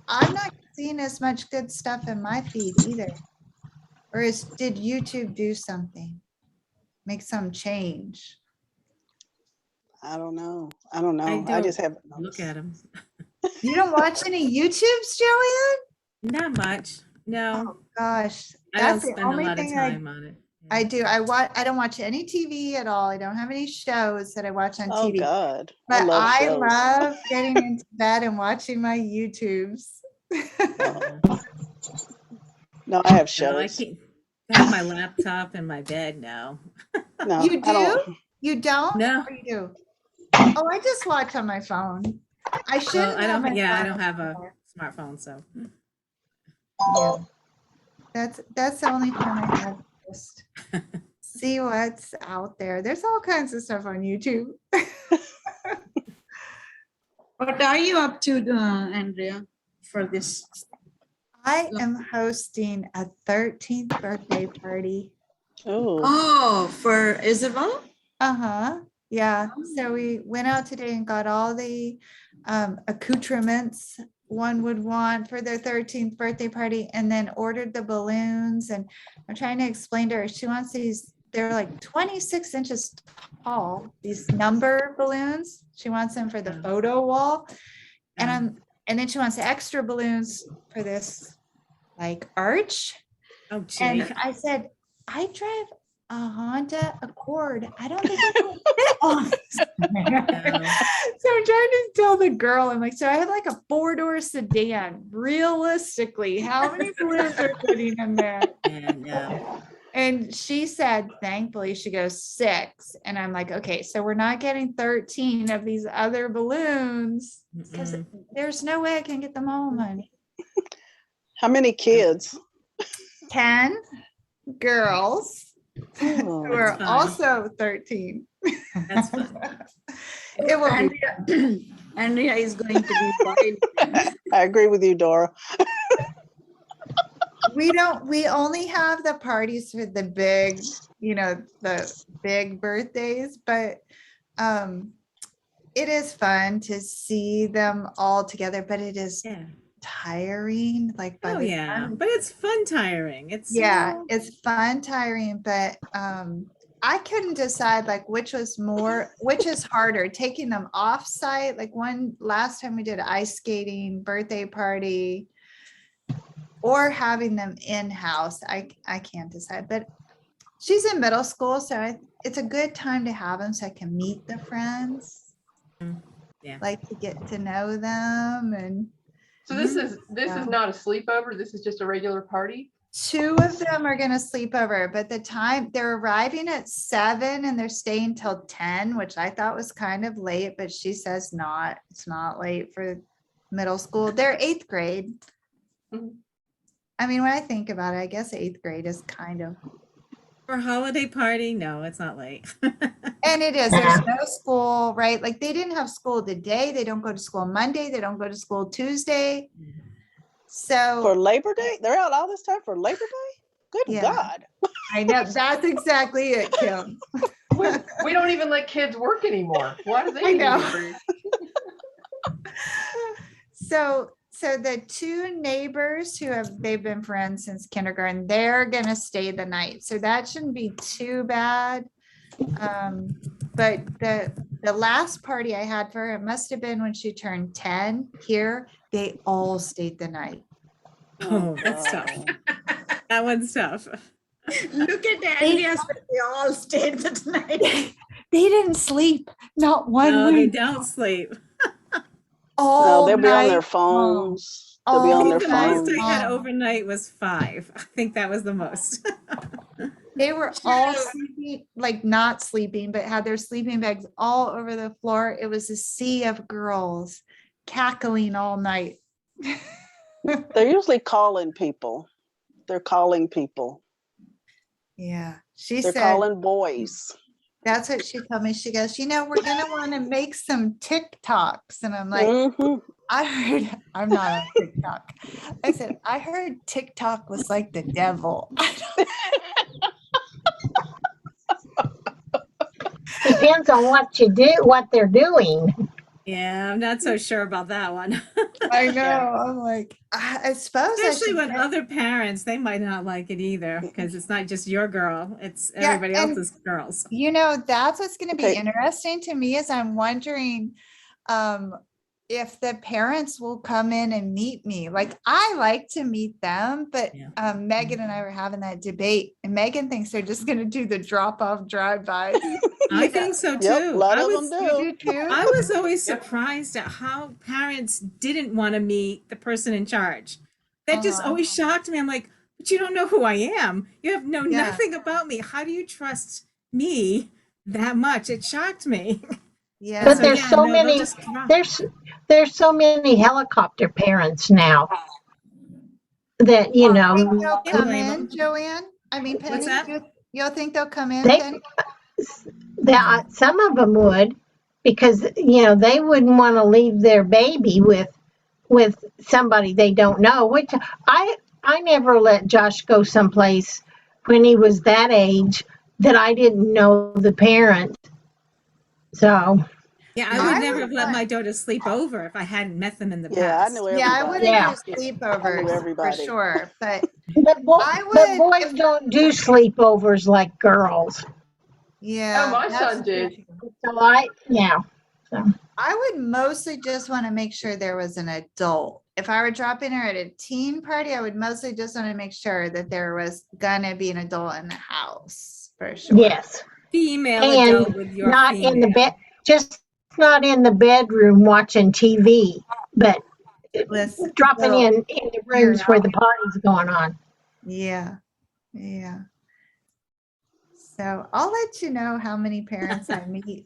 I'm not seeing as much good stuff in my feed either. Or did YouTube do something? Make some change? I don't know. I don't know. I don't just haven't Look noticed. at them. You don't watch any YouTubes, Joanne? Not much. No, Oh gosh, I don't that's the spend a only lot of thing time on it. I do. I don't watch any TV at all. I don't have any shows that I watch on Oh TV. God, But love I shows. love getting into bed and watching my YouTubes. Oh. No, I have No, I shows. can't. I have my laptop and my bed now. No, You I don't. do? You don't? No. Or you do? Oh, I just watch on my phone. I Well, shouldn't I have don't. my Yeah, I phone don't have a anymore. smartphone, so Yeah. That's the only time I have just see what's out there. There's all kinds of stuff on YouTube. What are you up to, Andrea, for this? I am hosting a 13th birthday party. Oh, Oh, for Isabel? Uh-huh. Yeah. So we went out today and got all the accoutrements one would want for their 13th birthday party, and then ordered the balloons. And I'm trying to explain to her, she wants these, they're like 26 inches tall, these number balloons. She wants them for the photo wall. And then she wants extra balloons for this like arch. oh And gee. I said, I drive a Honda Accord. I don't think I can fit on this there. No. So I'm trying to tell the girl, I'm like, so I have like a 4-door sedan. Realistically, how many balloons are putting in there? Yeah, no. And she said, thankfully, she goes 6. And I'm like, okay, so we're not getting 13 of these other balloons because Mm-mm. there's no way I can get them all, honey. how many kids? 10 girls Oh, who are fun. also 13. That's fun. It will be. Andrea, Andrea is going to be wild. I agree with you, Dora. We only have the parties for the big, the big birthdays, but it is fun to see them all together, but it is Yeah. tiring. Like by Oh the yeah, time, but it's fun tiring. It's yeah, it's fun, tiring, but I couldn't decide like which is harder, taking them off site. Like last time we did ice skating, birthday party, or having them in-house. I can't decide, but she's in middle school, so it's a good time to have them so I can meet the friends. Yeah. Like to get to know them. And So this is Yeah. not a sleepover. This is just a regular party. 2 of them are going to sleep over, but the time they're arriving at 7 and they're staying till 10, which I thought was kind of late, but she says it's not late for middle school. They're 8th grade. Mhm. I mean, when I think about it, I guess 8th grade is kind of, For a holiday party, no, it's not late. and it is, there's no school, right? Like they didn't have school today. They don't go to school Monday. They don't go to school Tuesday. For So Labor Day? They're out all this time for Labor Day? Good Yeah. God. I know, that's exactly it, Kim. We don't even let kids work anymore. Why do they I need know. a break? So the 2 neighbors they've been friends since kindergarten, they're gonna stay the night. So that shouldn't be too bad. But the last party I had for her, it must have been when she turned 10 here, they all stayed the night. Oh, that's tough. That one's tough. Look at the envious, but they all stayed the night. They didn't sleep, not one No, they week, don't sleep. No, all they'll be on their night long. phones. They'll be on All their The most phones. I had long. overnight was 5. I think that was the most. They were all sleeping, like not sleeping, but had their sleeping bags all over the floor. It was a sea of girls cackling all night. They're usually calling people. They're calling people. Yeah, she They're said, calling boys. that's what she told me. She goes, we're gonna want to make some TikToks. And I'm like, Mhm. I heard, I'm not on TikTok. I said, I heard TikTok was like the devil. Depends on what you do, what they're doing. Yeah, I'm not so sure about that one. I know. I'm like, I suppose I Especially should when get- other parents, they might not like it either because it's not just your girl, it's Yeah, everybody and- else's girls. That's what's going to be Okay. interesting to me is I'm wondering if the parents will come in and meet me. Like I like to meet them, but Yeah. Megan and I were having that debate and Megan thinks they're just going to do the drop off drive-by. I think so too. Yep, a lot I of was, them You do. do too? I was always surprised at how parents didn't want to meet the person in charge. That just Uh-huh. always shocked me. I'm like, but you don't know who I am. You have know Yeah. nothing about me. How do you trust me that much? It shocked me. Yeah. But So, there's yeah, so no, they'll many, just drop. there's so many helicopter parents now that, You think they'll Can't come blame in, 'em. Joanne? I mean, Penny, that? you'll think they'll come in, They- Penny? some of them would, because, they wouldn't want to leave their baby with somebody they don't know, which I never let Josh go someplace when he was that age that I didn't know the parent. So, Yeah, I I would would never have let let- my daughter sleep over if I hadn't met them in the Yeah, I past. knew Yeah, I everybody. wouldn't Yeah. do sleepovers for everybody. sure, but but I would- boys don't do sleepovers like girls. yeah. Oh, my that's son did. true. So I would mostly just want to make sure there was an adult. If I were dropping her at a teen party, I would mostly just want to make sure that there was gonna be an adult in the house for sure. yes, Female And adult with your not female. in the bed, just not in the bedroom watching TV, but With dropping little- in the rooms where the party's going on. Yeah, yeah. So I'll let you know how many parents I meet.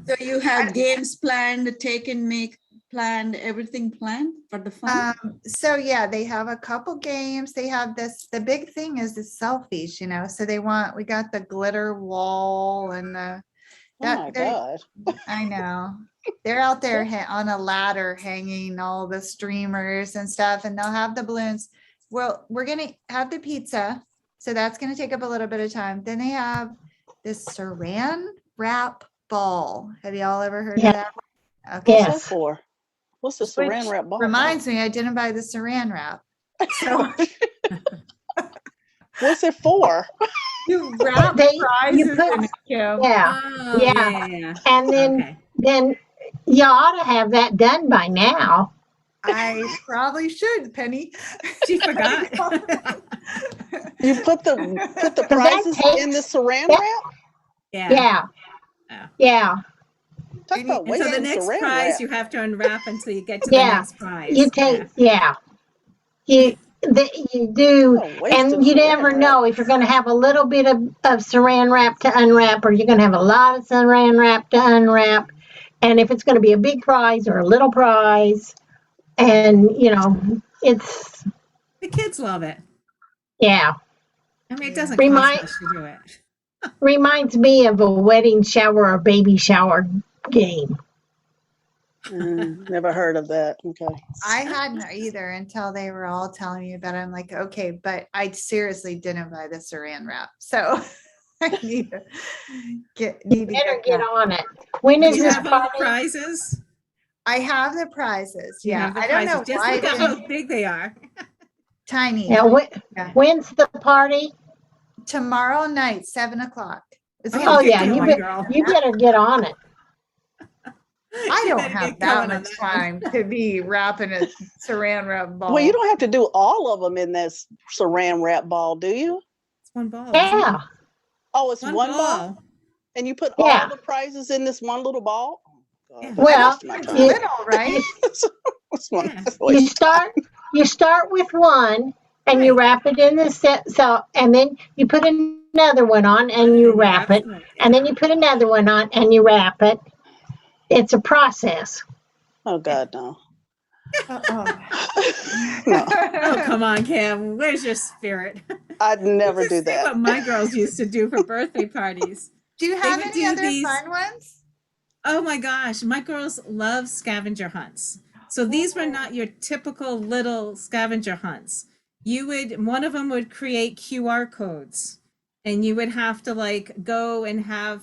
So you have games planned, take and make planned, everything planned for the fun? So yeah, they have a couple games. They have this, the big thing is the selfies, so we got the glitter wall and the, Oh my God. I know. They're out there on a ladder hanging all the streamers and stuff, and they'll have the balloons. Well, we're gonna have the pizza, so that's gonna take up a little bit of time. Then they have this saran wrap ball. Have y'all ever heard Yeah. of that? Okay. Yes. What's that for? What's the saran Which wrap ball? reminds me, I didn't buy the saran wrap. So What's it for? you wrap You prizes put- in it, Kim. Yeah, Oh, Yeah. yeah. and Okay. then you ought to have that done by now. I probably should, Penny. She forgot. You put the that prizes in the takes- saran that- wrap? Yeah, Yeah. yeah. Talk about And so the wasting next saran prize wrap. you have to unwrap until you get to Yeah. the next prize. You take, you do, Oh, wasting and you saran never wrap. know if you're going to have a little bit of saran wrap to unwrap, or you're going to have a lot of saran wrap to unwrap. and if it's going to be a big prize or a little prize, and it's The kids love it. yeah. I mean, it doesn't cost Remind much to do it. reminds me of a wedding shower or baby shower game. Never heard of that. Okay. I hadn't either until they were all telling me about it. I'm like, okay, but I seriously didn't buy the saran wrap. So I need to Better get that. on it. When Do is you this have all the party? prizes? I have the prizes. You Yeah. have the I don't prizes. know Just why look it's at in how big they are. tiny. Yeah, Yeah. when's the party? Tomorrow night, 7:00. It's Oh, gonna Oh be get yeah, going, girl. you better get on it. I You don't better have get that going on much that one. time to be wrapping a saran wrap ball. Well, you don't have to do all of them in this saran wrap ball, do you? It's one ball. Isn't it? Yeah, Oh, it's One one ball? ball. And you put Yeah. all the prizes in this one little ball? Oh, Yeah. God, Well, that's my It's time. little, right? That's my- Yeah. that's you waste- start with one and you Right. wrap it in the set, so and then you put another one on and you wrap it, and then you put another one on and you wrap it. It's a process. Oh, God, no. No, Oh, come on, Cam. Where's your spirit? I'd never Just do see that. what my girls used to do for birthday parties. Do you They have would any do other these- fun ones? Oh my gosh, my girls love scavenger hunts. So these were not your typical little scavenger hunts. One of them would create QR codes, and you would have to like go and have,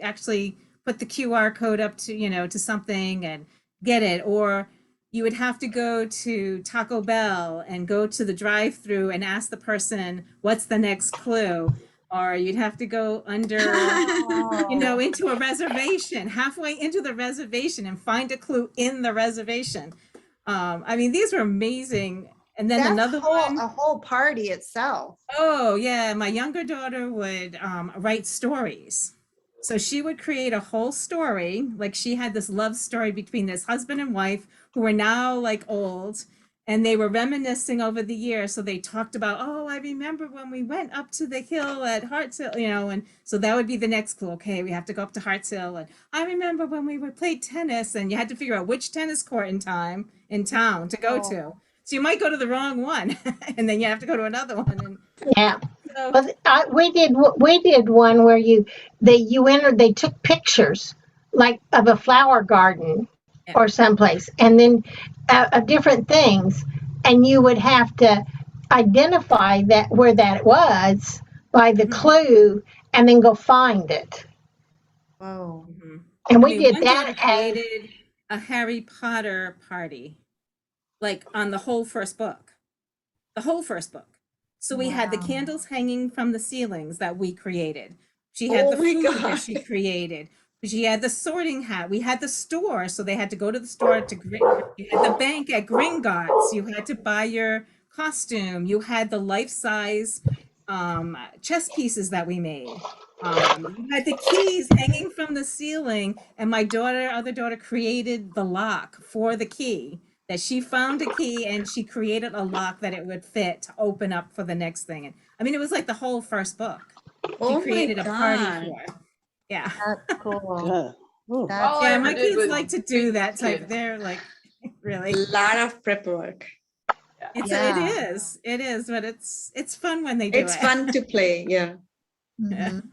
actually put the QR code up to, to something and get it. Or you would have to go to Taco Bell and go to the drive-through and ask the person, what's the next clue? Or you'd have to go under into a reservation, halfway into the reservation, and find a clue in the reservation. I mean, these were amazing. And then That's another one. a whole party itself. Oh yeah, my younger daughter would write stories. So she would create a whole story. Like she had this love story between this husband and wife who were now like old, and they were reminiscing over the years. So they talked about, oh, I remember when we went up to the hill at Hartshill, and so that would be the next clue. Okay, we have to go up to Hartshill, and I remember when we would play tennis, and you had to figure out which tennis court in town to go to. So you might go to the wrong one, and then you have to go to another one. And Yeah. so, Well, we did one where they took pictures like of a flower garden Yeah. or someplace, and then of different things, and you would have to identify that where that was by the clue, and then go find it. Whoa. And I we mean, did one that daughter created a Harry Potter party, like on the whole first book. The whole first book. So we had the Wow. candles hanging from the ceilings that we created. She had Oh the my food that God. she created. She had the sorting hat. We had the store, so they had to go to the store you had the bank at Gringotts. You had to buy your costume. You had the life-size chess pieces that we made. You had the keys hanging from the ceiling, and my other daughter created the lock for the key. That she found a key and she created a lock that it would fit to open up for the next thing. And I mean, it was like the whole first book. She Oh my created a party God. for it. Yeah. That's cool. God. Ooh. That's All I Yeah, ever my did kids was like to do beat that type. kids. They're like, really. A lot of prep work. Yeah. It is, but it's fun when they do It's it. fun to play. Yeah. Mhm.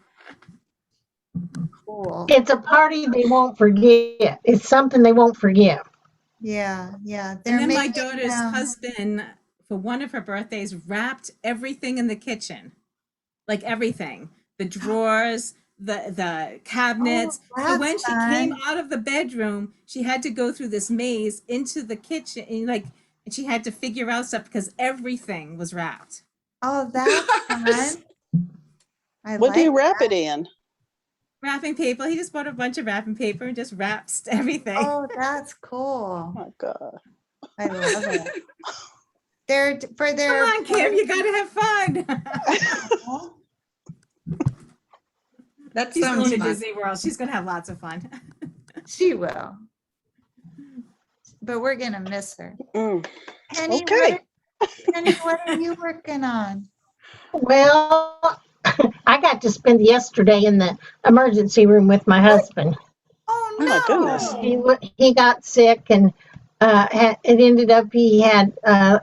Cool. It's a party they won't forget. It's something they won't forget. Yeah, yeah. And They're then my making daughter's them. husband, for one of her birthdays, wrapped everything in the kitchen, like everything, the drawers, the cabinets. Oh, So when that's she came fun. out of the bedroom, she had to go through this maze into the kitchen, and she had to figure out stuff because everything was wrapped. Oh, that's fun. I What do you like wrap that. it in? Wrapping paper. He just bought a bunch of wrapping paper and just wraps everything. Oh, that's cool. Oh, my God. I love it. They're for Come their on, Kim, you gotta have fun. That She's sounds going to fun. Disney World. She's gonna have lots of fun. She will. But we're gonna miss her. Mm. Penny, Okay. Penny, what are you working on? Well, I got to spend yesterday in the emergency room with my husband. Oh Oh my goodness. He got sick and it ended up he had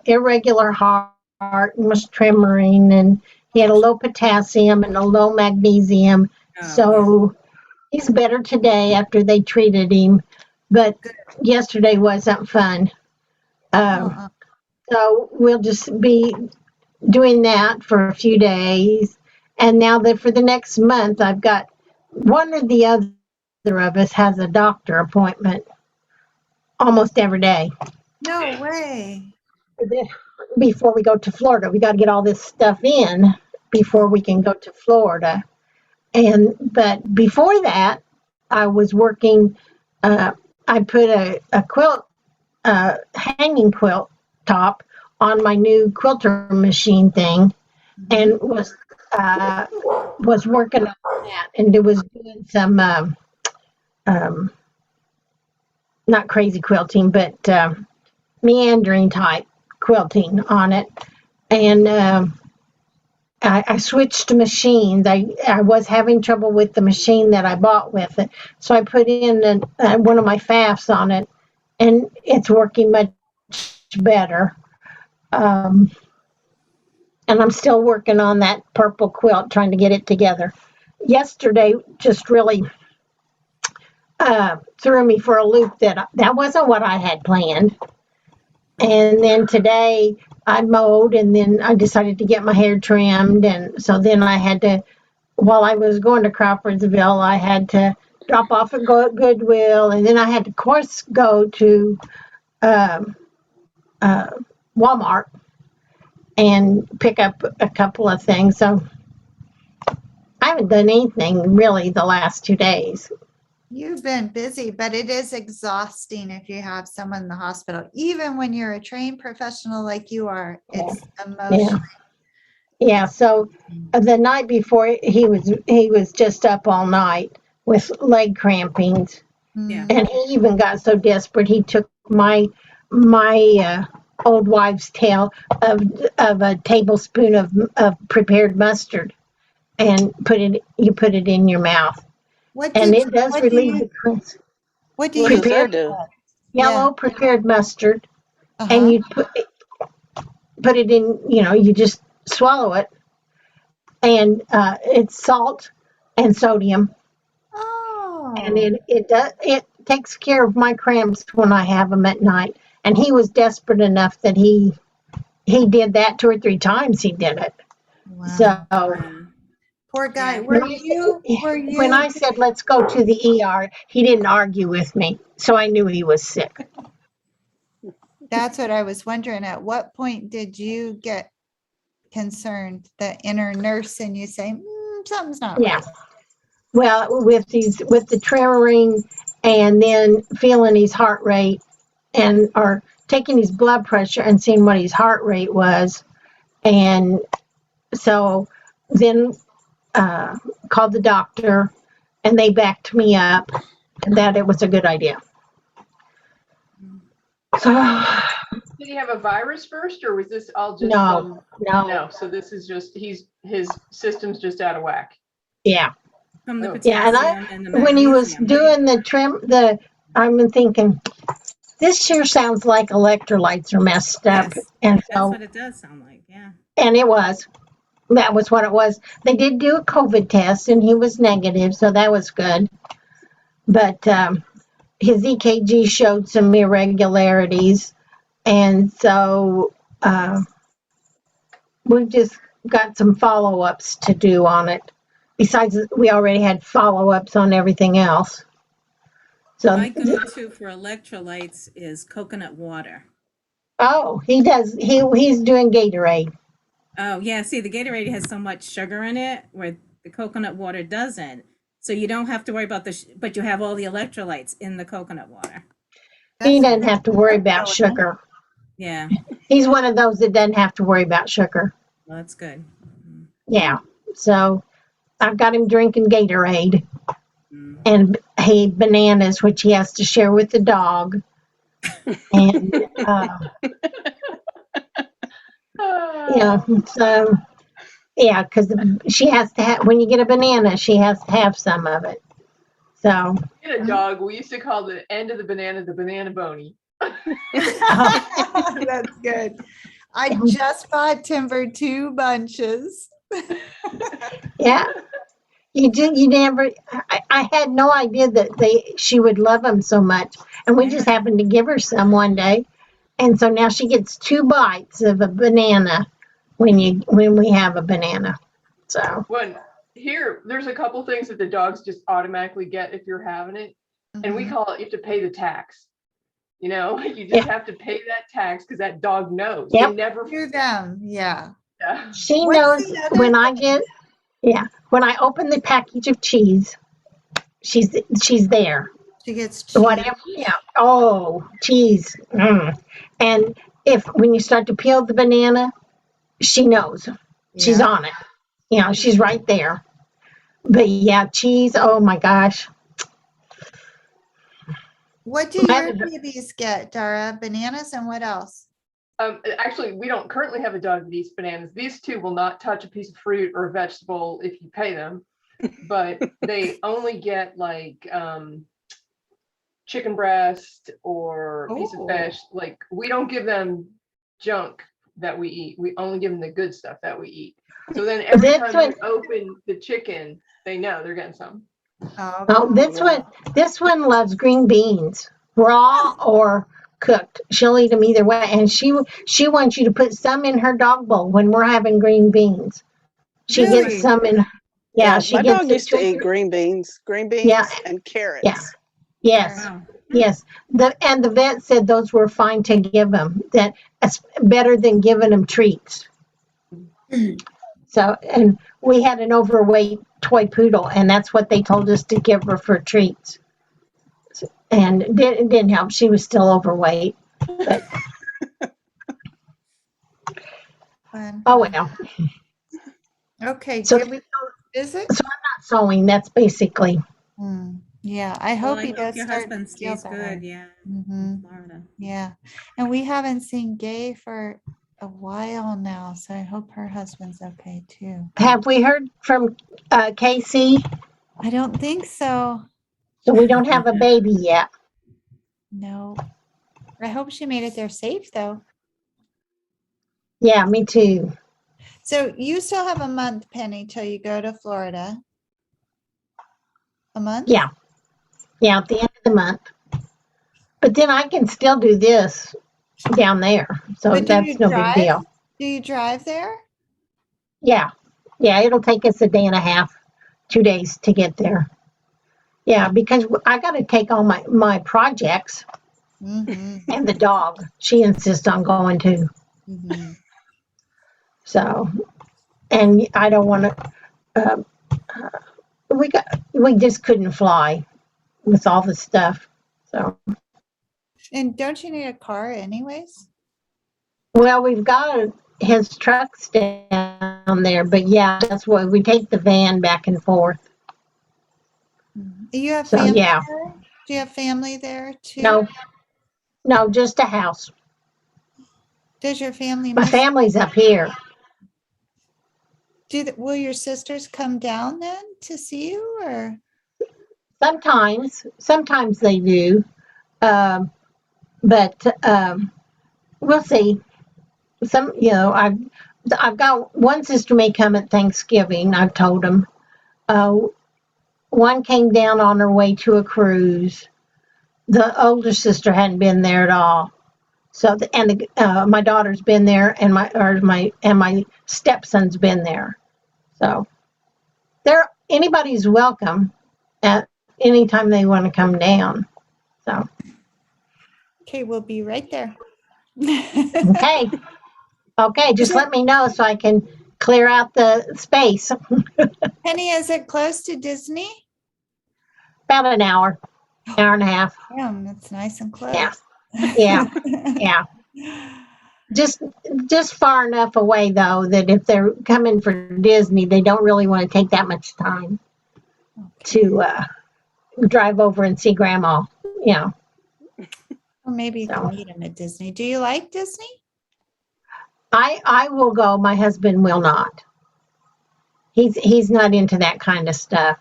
irregular heart and was tremoring, and he had a low potassium and a low magnesium. Oh, So he's better today after they treated him, but yesterday wasn't fun. Uh-uh. So we'll just be doing that for a few days. And now that for the next month, I've got one or the other of us has a doctor appointment almost every day No way. before we go to Florida. We got to get all this stuff in before we can go to Florida. But before that, I was working. I put a quilt, hanging quilt top on my new quilter machine thing, and was working on that, and it was doing some um, not crazy quilting, but meandering type quilting on it, and I switched machines. I was having trouble with the machine that I bought with it, so I put in one of my FAFs on it, and it's working much better. Um, and I'm still working on that purple quilt, trying to get it together. Yesterday just really threw me for a loop. That wasn't what I had planned. And then today I mowed, and then I decided to get my hair trimmed, and so then I had to, while I was going to Crawfordsville, I had to drop off at Goodwill, and then I had to, of course, go to um, uh, Walmart and pick up a couple of things. So I haven't done anything really the last 2 days. You've been busy, but it is exhausting if you have someone in the hospital. Even when you're a trained professional like you are, it's emotional. Yeah. So the night before, he was just up all night with leg crampings, Yeah. and he even got so desperate he took my old wives' tale of a tablespoon of prepared mustard and put it in your mouth, What and did it does what do relieve you the cramps. what do What you does that Prepared do? yellow prepared mustard, and Uh-huh. you put it in. You just swallow it, and it's salt and sodium, and Oh, it takes care of my cramps when I have them at night. And he was desperate enough that he did that 2 or 3 times. He did it. So wow. Yeah. Poor guy. Yeah. when I said let's go to the ER, he didn't argue with me, so I knew he was sick. That's what I was wondering. At what point did you get concerned, the inner nurse, and you say, something's not Yeah. right? Well, with the tremoring, and then feeling his heart rate, and or taking his blood pressure and seeing what his heart rate was, and so then called the doctor, and they backed me up that it was a good idea. So Did he have a virus first, or was this all just no, no? So this is just his system's just out of whack. yeah, From the Oh. yeah. And potassium and the when he was magnesium. doing I'm thinking, this sure sounds like electrolytes are messed up, Yes, and that's so what it does sound like. Yeah. and it was. That was what it was. They did do a COVID test, and he was negative, so that was good. But his EKG showed some irregularities, and so we've just got some follow-ups to do on it. Besides, we already had follow-ups on everything else. So, My go-to for electrolytes is coconut water. oh, he does. He's doing Gatorade. Oh, yeah. See, the Gatorade has so much sugar in it where the coconut water doesn't. So you don't have to worry about but you have all the electrolytes in the coconut water. He That's doesn't have to worry about sugar. Yeah. He's one of those that doesn't have to worry about sugar. Well, that's good. Yeah. So I've got him drinking Gatorade Mm. and bananas, which he has to share with the dog. And yeah, so yeah, because she has to have, when you get a banana, she has to have some of it. So, In a dog, we used to call the end of the banana bony. That's good. I just bought Timber 2 bunches. yeah, you never, I had no idea that she would love them so much. And we just Yeah. happened to give her some one day. And so now she gets 2 bites of a banana when we have a banana. So, When here, there's a couple things that the dogs just automatically get if you're having it. And we Mhm. call it, you have to pay the tax. You know, you just have to pay that tax because that dog knows. They Yep. never Do them, yeah. yeah. she What's knows the other when I thing? when I open the package of cheese, she's there. She gets cheese. Whatever, yeah. Oh, cheese. And when you start to peel the banana, she knows. She's Yeah. on it. You know, she's right there. But yeah, cheese. Oh my gosh. What do My your other- babies get, Dara? Bananas and what else? Actually, we don't currently have a dog that eats bananas. These two will not touch a piece of fruit or vegetable if you pay them, but they only get like chicken breast or a piece of Oh. fish. Like we don't give them junk that we eat. We only give them the good stuff that we eat. So then every That's time what- you open the chicken, they know they're getting some. Oh, Oh, this one loves green beans, raw or cooked. She'll eat them either way. And she wants you to put some in her dog bowl when we're having green beans. She Really? gets some in. Yeah, she my gets dog it used to two- eat green beans Yeah. and carrots. Yeah. Yes. Wow. Yes, the vet said those were fine to give them. That's better than giving them treats. So, and we had an overweight toy poodle, and that's what they told us to give her for treats. And it didn't help. She was still overweight. But fun. oh well. Okay, So did we go visit? not sewing. That's basically. Yeah, I Well, hope I he hope does your start husband to feel stays better. good. Yeah. Mhm. Florida. Yeah, and we haven't seen Gay for a while now, so I hope her husband's okay too. Have we heard from Casey? I don't think so. So we don't have a baby yet. No. I hope she made it there safe though. Yeah, me too. So you still have a month, Penny, till you go to Florida. A month? Yeah. Yeah, at the end of the month. But then I can still do this down there. So But do that's you no big drive? deal. Do you drive there? Yeah. Yeah, it'll take us a day and a half, 2 days to get there. Yeah, because I got to take all my projects Mhm, and the dog. She insists on going too. mhm. So, and I don't want to, we just couldn't fly with all the stuff. So, And don't you need a car anyways? well, we've got his trucks down there, but yeah, that's why we take the van back and forth. You have So, family yeah. there? Do you have family there too? No, just a house. Does your family My miss? family's up here. Will your sisters come down then to see you or? Sometimes they do. But we'll see. I've got one sister may come at Thanksgiving. I've told them. One came down on her way to a cruise. The older sister hadn't been there at all. So, my daughter's been there, and my stepson's been there. So, anybody's welcome at any time they want to come down. So, Okay, we'll be right there. okay. Okay, just let me know so I can clear out the space. Penny, is it close to Disney? About an hour and a half. Damn, that's nice and close. Yeah. Yeah, yeah. Just far enough away though that if they're coming for Disney, they don't really want to take that much time to drive over and see Grandma. You know. Or maybe you So. can meet him at Disney. Do you like Disney? I will go. My husband will not. He's not into that kind of stuff.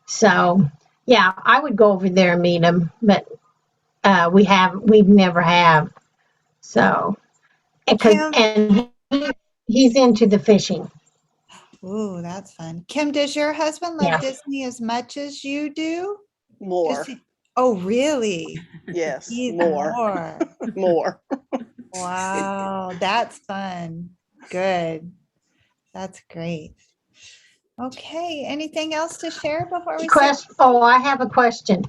So Yeah, I would go over there and meet him, but we've never have. So, Kim, and he's into the fishing. ooh, that's fun. Kim, does your husband love Yeah. Disney as much as you do? More. Oh, really? Yes, He's more, more. more. Wow, that's fun. Good. That's great. Okay, anything else to share before we say? Oh, I have a question.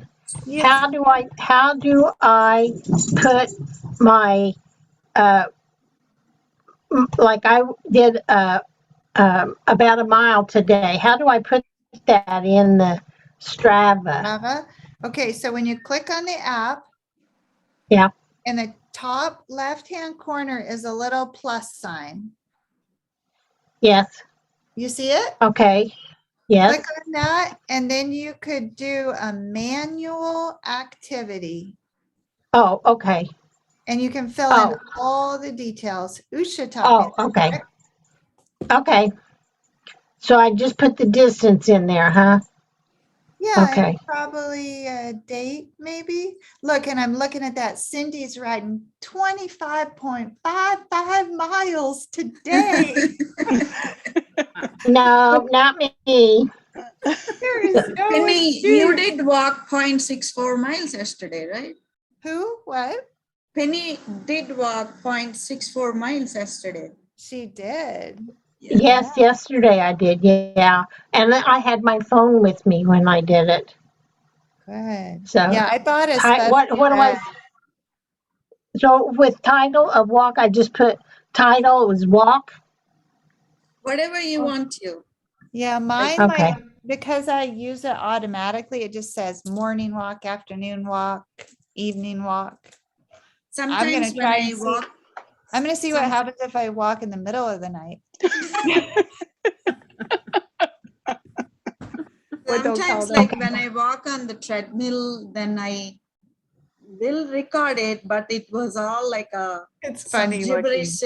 Yes. How do I put my like I did about a mile today? How do I put that in the Strava? Java. Okay, so when you click on the app, Yeah. in the top left-hand corner is a little plus sign. Yes. You see it? Okay. Yes. Click on that, and then you could do a manual activity, Oh, okay. and you can fill in Oh, all the details. Usha taught me that. okay. Okay. So I just put the distance in there, huh? Yeah, Okay. and probably a date, maybe. Look, and I'm looking at that. Cindy's riding 25.55 miles today. No, not me. There is no Penny, you excuse. did walk 0.64 miles yesterday, right? Who? What? Penny did walk 0.64 miles yesterday. She did. Yes, yesterday I did. Yeah. And I had my phone with me when I did it. Good. So Yeah, I bought a what special was bag. so with title of walk, I just put title, it was walk. Whatever you Oh. want to. Yeah, mine Okay. might, because I use it automatically, it just says morning walk, afternoon walk, evening walk. Sometimes when try I and see. walk, I'm gonna see what Some- happens if I walk in the middle of the night. What they'll call sometimes them. like when I walk on the treadmill, then I will record it, but it was all like It's some funny looking. gibberish,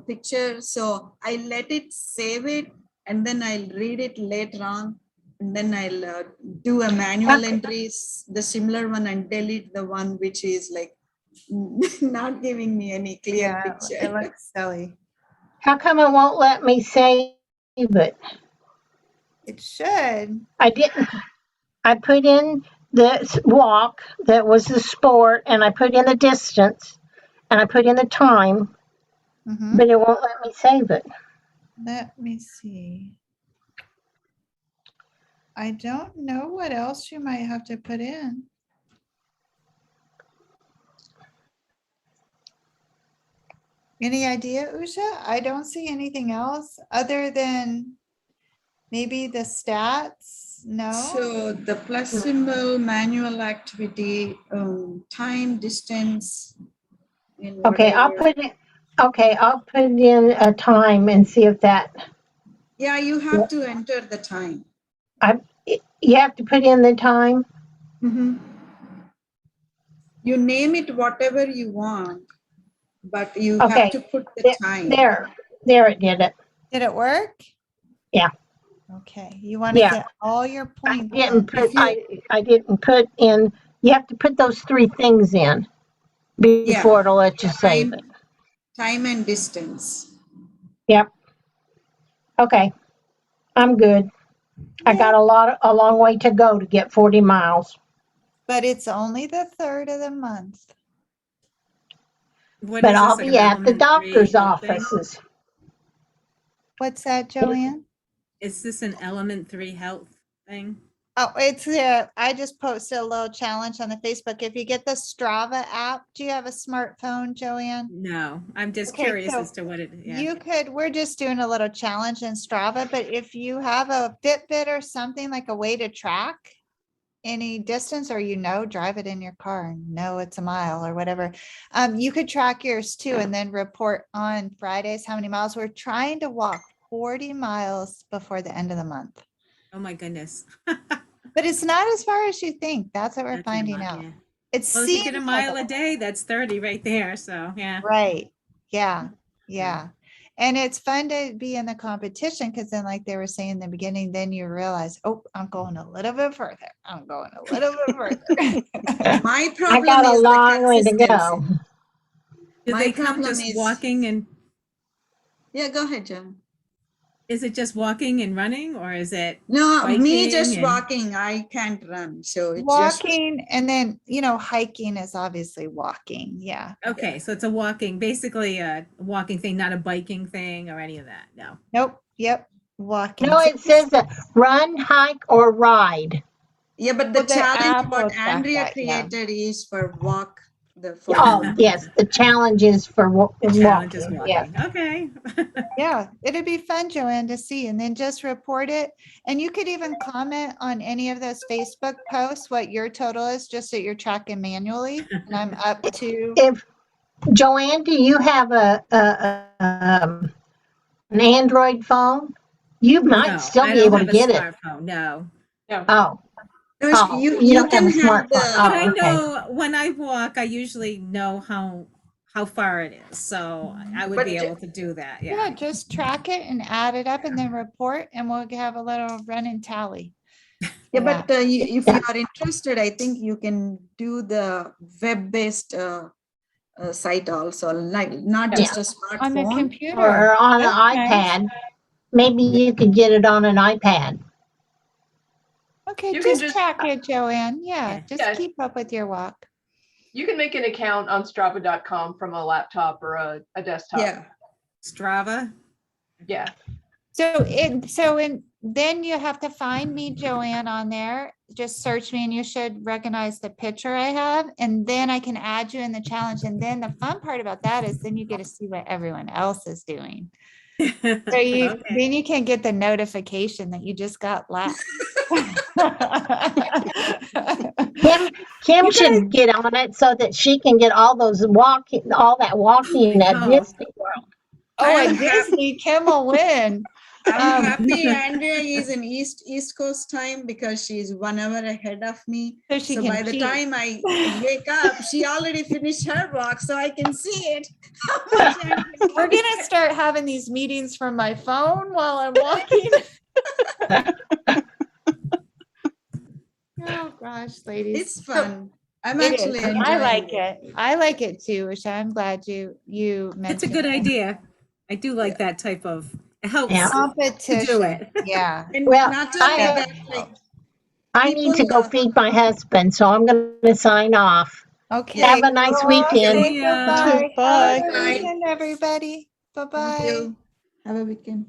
picture. So I let it save it, and then I'll read it later on, and then I'll do a manual Okay. entries, the similar one, and delete the one which is like not giving me any clear Yeah, picture. it looks silly. How come it won't let me save it? It should. I didn't. I put in the walk, that was the sport, and I put in the distance, and I put in the time, Mhm. but it won't let me save it. Let me see. I don't know what else you might have to put in. Any idea, Usha? I don't see anything else other than maybe the stats. No? So the plus symbol, manual activity, time, distance. In Okay, whatever. I'll put in a time and see if that, Yeah, you have to enter the time. you have to put in the time. Mhm. You name it whatever you want, but you have Okay, to put the there, time. there it did it. Did it work? Yeah. Okay, you want to Yeah. get all your I points. didn't put, If you- I didn't put in, you have to put those three things in before it'll let you save it. Time and distance. Yep. Okay, I'm good. I got a long way to go to get 40 miles. But it's only the 3rd of the month. What But is I'll this, like be an at the element 3 doctor's health thing? offices. What's that, Joanne? Is this an element 3 health thing? Oh, it's there. I just posted a little challenge on the Facebook. If you get the Strava app, do you have a smartphone, Joanne? No, I'm just Okay, curious so as to what it, yeah. You could, we're just doing a little challenge in Strava, but if you have a Fitbit or something like a way to track any distance, or drive it in your car and know it's a mile or whatever, you could track yours too and then report on Fridays how many miles. We're trying to walk 40 miles before the end of the month. Oh my goodness. But it's not as far as you think. That's what we're That's a finding lot, out. yeah. It Well, if you did a seems like mile a day, that's 30 right there. So, yeah. right. Yeah. Yeah. And it's fun to be in the competition because then, like they were saying in the beginning, then you realize, oh, I'm going a little bit further. I'm going a little bit further. My I problem got a is the long way to consistency. go. Do My they come problem just is- walking and, Yeah, go ahead, John. is it just walking and running or is it? No, me Biking just and- walking. I can't run. So it's just, Walking and then, hiking is obviously walking. Yeah. Okay, so it's a walking, basically a walking thing, not a biking thing or any of that. No. Nope. Yep. Walking. No, it says run, hike, or ride. yeah, but the Well, the challenge app will what track Andrea that, yeah. created is for walk the Oh, phone. yes, the challenge is for The challenge is walking. Yeah. walking. Okay. Yeah, it'd be fun, Joanne, to see, and then just report it. And you could even comment on any of those Facebook posts, what your total is, just that you're tracking manually. And I'm up to, If, Joanne, do you have an Android phone? You No, might still I be don't able to have a get it. smartphone. No. No. Oh, No, oh, you you don't can have a have smartphone. the, But I Oh, okay. know when I walk, I usually know how far it is. So I would But be ju- able to do that. yeah, Yeah. just track it and add it up and then report, and we'll have a little running tally. yeah, for but that. if you are interested, I think you can do the web-based site also, like not Yeah. just a On the smartphone. computer. Or on an That's nice. iPad. Maybe you could get it on an iPad. Okay, You can just just- track it, Joanne. Yeah, Yeah. just Yeah. keep up with your walk. You can make an account on Strava.com from a laptop or a desktop. Yeah, Strava. Yeah. Then you have to find me, Joanne, on there. Just search me and you should recognize the picture I have. And then I can add you in the challenge. And then the fun part about that is then you get to see what everyone else is doing. So Okay. then you can get the notification that you just got lapped. Kim should get on it so that she can get all that walking at Oh. Disney World. Oh, I at am happy- Disney, Kim will win. I'm happy Andrea is in East Coast time because she's 1 hour ahead of me. So she So can by the cheat. time I wake up, she already finished her walk, so I can see it. How much Andrea- We're gonna start having these meetings from my phone while I'm walking. Oh, gosh, ladies. It's fun. I'm It is. actually enjoying I like it. I like it too, Usha. I'm glad you mentioned. That's a good it. idea. I do like that type of, it helps Yeah. to Competition. do it. Yeah. And Well, not only I- that, like, I need to go People, feed my husband, so I'm going to sign off. Okay. Have a nice weekend. Okay, See ya. Bye. Bye. Have a good weekend, everybody. thank Bye-bye. you. Have a weekend.